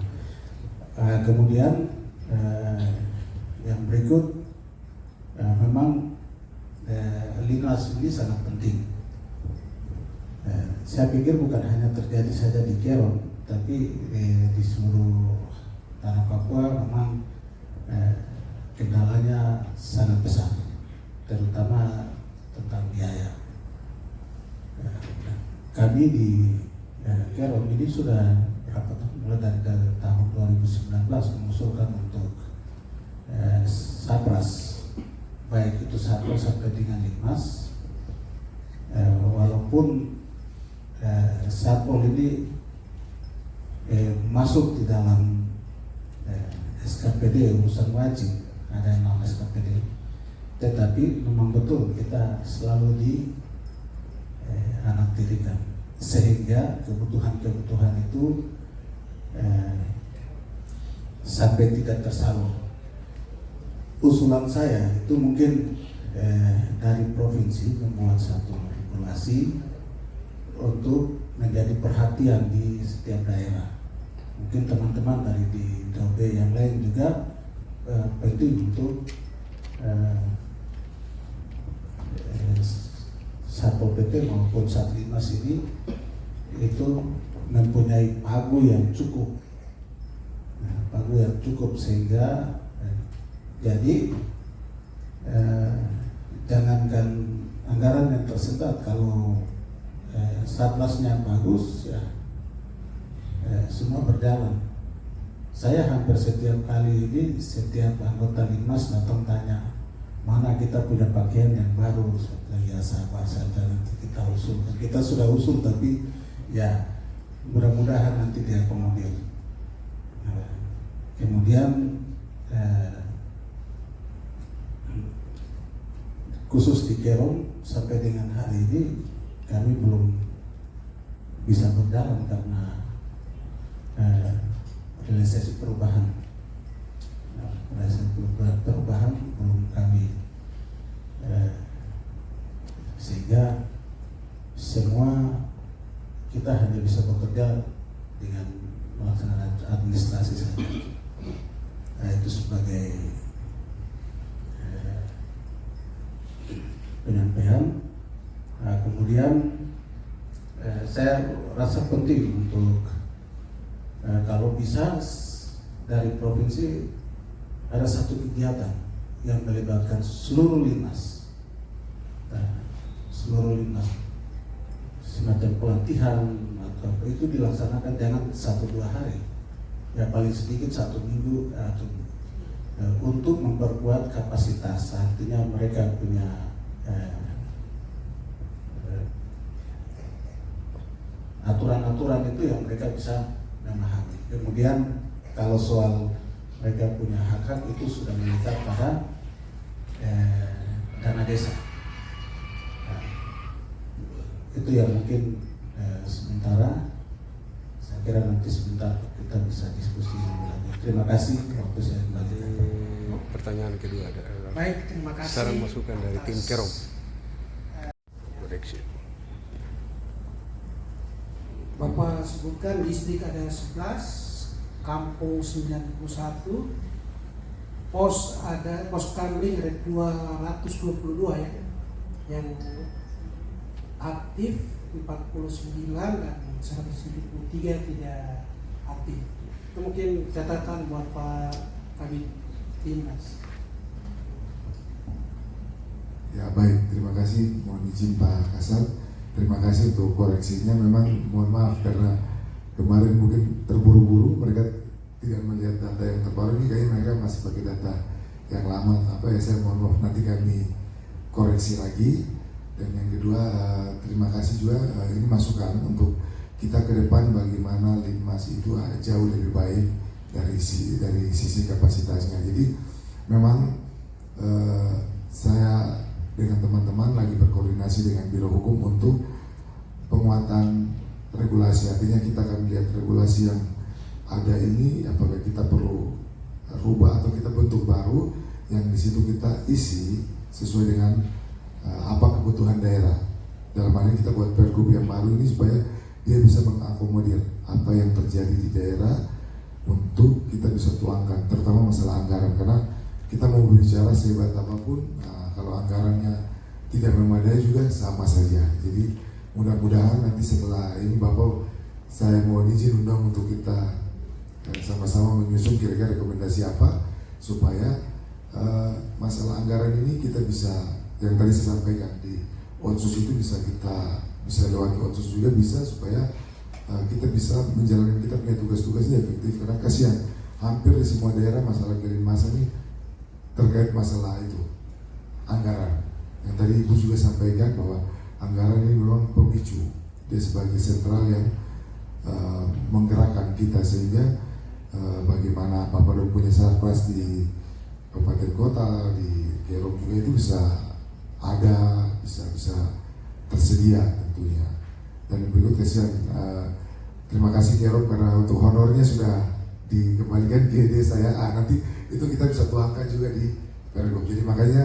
Speaker 5: Kemudian yang berikut, memang Limas ini sangat penting. Saya pikir bukan hanya terjadi saja di Kerom, tapi di seluruh tanah Papua memang kendalanya sangat besar, terutama tentang biaya. Kami di Kerom ini sudah berapa tahun, mulai dari tahun 2019 mengusulkan untuk Satpras, baik itu Satpras sampai dengan Limas, walaupun Satpol ini masuk di dalam SKPD urusan wajib, ada yang namanya SKPD, tetapi memang betul kita selalu di anaktirikan sehingga kebutuhan itu sampai tidak tersalur. Usulan saya itu mungkin dari provinsi membuat satu regulasi untuk menjadi perhatian di setiap daerah. Mungkin teman-teman dari di DOB yang lain juga penting untuk Satpol PP maupun Satlimas ini itu mempunyai pagu yang cukup, sehingga jadi jangankan anggaran yang tersedat, kalau Satlasnya bagus ya semua berjalan. Saya hampir setiap kali ini, setiap anggota Limas datang tanya, mana kita punya pakaian yang baru, ya sabar saja nanti kita usul. Kita sudah usul tapi ya mudah-mudahan nanti diakomodir. Kemudian khusus di Kerom sampai dengan hari ini kami belum bisa berjalan karena realisasi perubahan. Perubahan belum kami, sehingga semua kita hanya bisa bekerja dengan melaksanakan administrasi saja. Itu sebagai penyampaian. Kemudian saya rasa penting untuk kalau bisa dari provinsi ada satu kegiatan yang melibatkan seluruh linmas, semacam pelatihan atau apa itu dilaksanakan jangan 1-2 hari, ya paling sedikit 1 minggu atau untuk memperkuat kapasitas, artinya mereka punya aturan-aturan itu yang mereka bisa memahami. Kemudian kalau soal mereka punya hak-hak itu sudah mengikat pada dana desa. Nah, itu yang mungkin sementara. Saya kira nanti sebentar kita bisa diskusi lebih lanjut. Terima kasih waktu saya kembali.
Speaker 2: Pertanyaan kedua ada.
Speaker 1: Baik, terima kasih.
Speaker 2: Saran masukan dari tim
Speaker 1: atas-
Speaker 2: Kerom. Koreksi.
Speaker 1: Bapak sebutkan distrik ada 11, kampung 91, pos kambing ada 222 ya, yang aktif 49 dan 173 tidak aktif. Itu mungkin catatan buat Pak Kabid Timnas.
Speaker 3: Ya baik, terima kasih. Mohon izin Pak Kasat. Terima kasih untuk koreksinya. Memang mohon maaf karena kemarin mungkin terburu-buru, mereka tidak melihat data yang terbaru. Ini kayaknya mereka masih pakai data yang lama. Apa ya, saya mohon maaf, nanti kami koreksi lagi. Dan yang kedua, terima kasih juga, ini masukan untuk kita ke depan bagaimana Linmas itu jauh lebih baik dari sisi kapasitasnya. Jadi memang saya dengan teman-teman lagi berkoordinasi dengan Biro Hukum untuk penguatan regulasi. Artinya kita akan lihat regulasi yang ada ini apakah kita perlu rubah atau kita bentuk baru yang di situ kita isi sesuai dengan apa kebutuhan daerah. Dalam hal ini kita buat pergub yang baru ini supaya dia bisa mengakomodir apa yang terjadi di daerah untuk kita bisa tuangkan, terutama masalah anggaran, karena kita mau berbicara sehebat apapun, kalau anggarannya tidak memadai juga sama saja. Jadi mudah-mudahan nanti setelah ini Bapak, saya mohon izin undang untuk kita sama-sama menyusun kira-kira rekomendasi apa supaya masalah anggaran ini kita bisa, yang tadi saya sampaikan di Otsus itu bisa lewat Otsus juga bisa, supaya kita bisa menjalankan kita punya tugas-tugasnya efektif. Karena kasihan hampir di semua daerah masalah kelinmasan ini terkait masalah itu anggaran. Yang tadi Ibu juga sampaikan bahwa anggaran ini memang pemicu, dia sebagai sentral yang menggerakkan kita, sehingga bagaimana Bapak punya sarpras di kabupaten kota, di Kerom juga itu bisa ada, bisa tersedia tentunya. Dan berikut kasihan, terima kasih Kerom karena untuk honornya sudah dikembalikan ke desa saya. Nanti itu kita bisa tuangkan juga di Pergub. Jadi makanya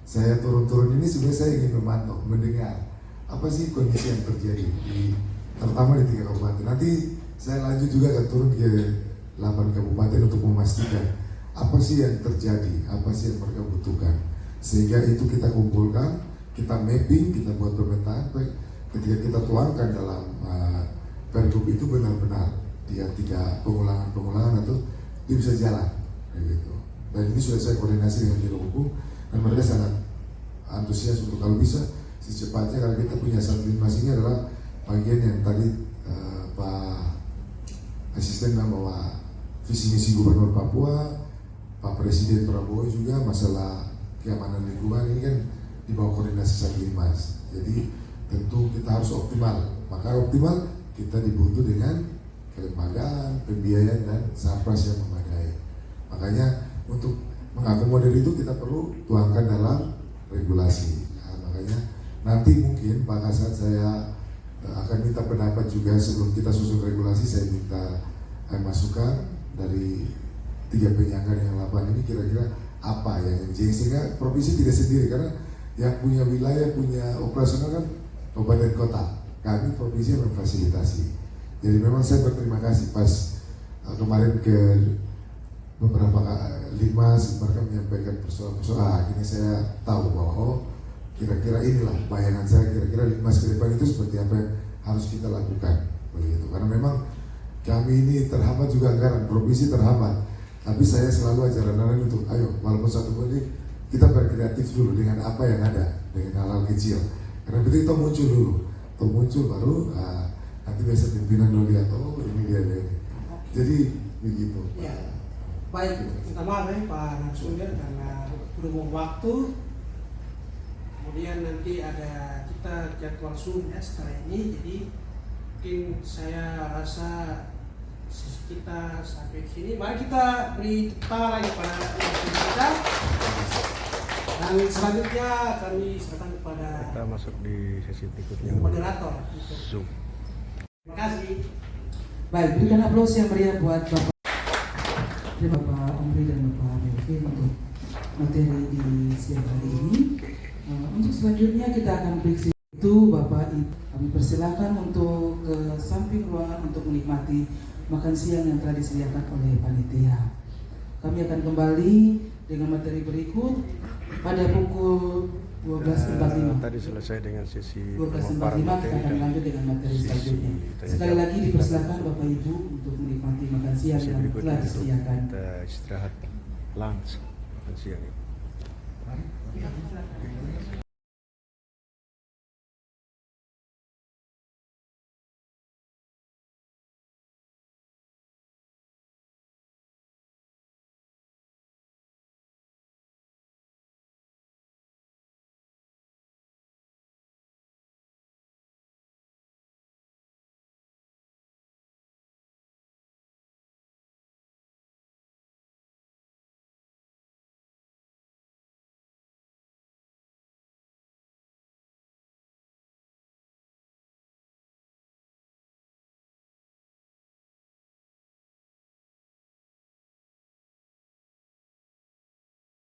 Speaker 3: saya turun-turun ini sebenarnya saya ingin memantau, mendengar apa sih kondisi yang terjadi terutama di 3 kabupaten. Nanti saya lanjut juga akan turun ke 8 kabupaten untuk memastikan apa sih yang terjadi, apa sih yang mereka butuhkan, sehingga itu kita kumpulkan, kita mapping, kita buat pemetaan. Ketika kita tuangkan dalam Pergub itu benar-benar dia tidak pengulangan atau dia bisa jalan gitu. Dan ini sudah saya koordinasi dengan Biro Hukum dan mereka sangat antusias untuk kalau bisa secepatnya, karena kita punya Satlinmas ini adalah bagian yang tadi Pak Asisten bilang bahwa visi misi Gubernur Papua, Pak Presiden Prabowo juga masalah keamanan lingkungan ini kan di bawah koordinasi Satlinmas. Jadi tentu kita harus optimal. Maka optimal kita dibutuh dengan kelembagaan, pembiayaan dan sarpras yang memadai. Makanya untuk mengakomodir itu kita perlu tuangkan dalam regulasi. Makanya nanti mungkin Pak Kasat saya akan minta pendapat juga sebelum kita susun regulasi. Saya minta masukan dari 3 penyangga yang 8 ini kira-kira apa yang sehingga provinsi tidak sendiri, karena yang punya wilayah, punya operasional kan kabupaten kota, kami provinsi memfasilitasi. Jadi memang saya berterima kasih pas kemarin ke beberapa Linmas mereka menyampaikan persoalan-persoalan. Akhirnya saya tahu bahwa kira-kira inilah bayangan saya, kira-kira Linmas ke depan itu seperti apa yang harus kita lakukan begitu. Karena memang kami ini terhambat juga anggaran, provinsi terhambat. Tapi saya selalu ajaran anak untuk, ayo walaupun satu menit kita berkreatif dulu dengan apa yang ada, dengan hal-hal kecil. Karena begitu kita muncul dulu, baru nanti biasa pimpinan lo lihat, oh ini dia. Jadi begitu.
Speaker 1: Ya, baik. Minta maaf ya Pak Narasumber karena berhubung waktu. Kemudian nanti ada kita jadwal Zoom ya setelah ini. Jadi mungkin saya rasa kita sampai sini. Mari kita beri tepuk tangan lagi pada narasumber kita. Dan selanjutnya kami serahkan kepada
Speaker 2: Kita masuk di sesi berikutnya.
Speaker 1: moderator.
Speaker 2: Zoom.
Speaker 1: Terima kasih.
Speaker 4: Baik, berikan aplaus yang meriah buat Bapak Omri dan Bapak Melvin untuk materi di siang hari ini. Untuk selanjutnya kita akan periksa itu Bapak Ibu. Kami persilakan untuk ke samping ruangan untuk menikmati makan siang yang telah disediakan oleh panitia. Kami akan kembali dengan materi berikut pada pukul 12.45.
Speaker 2: Tadi selesai dengan sesi
Speaker 4: 12.45
Speaker 2: pemaparan
Speaker 4: kita akan lanjut dengan materi
Speaker 2: sesi
Speaker 4: selanjutnya.
Speaker 2: tanya
Speaker 4: Sekali
Speaker 2: jawab.
Speaker 4: lagi dipersilakan Bapak Ibu untuk menikmati makan siang
Speaker 2: Sesi
Speaker 4: yang
Speaker 2: berikutnya
Speaker 4: telah
Speaker 2: untuk
Speaker 4: disediakan.
Speaker 2: kita istirahat lunch makan siang.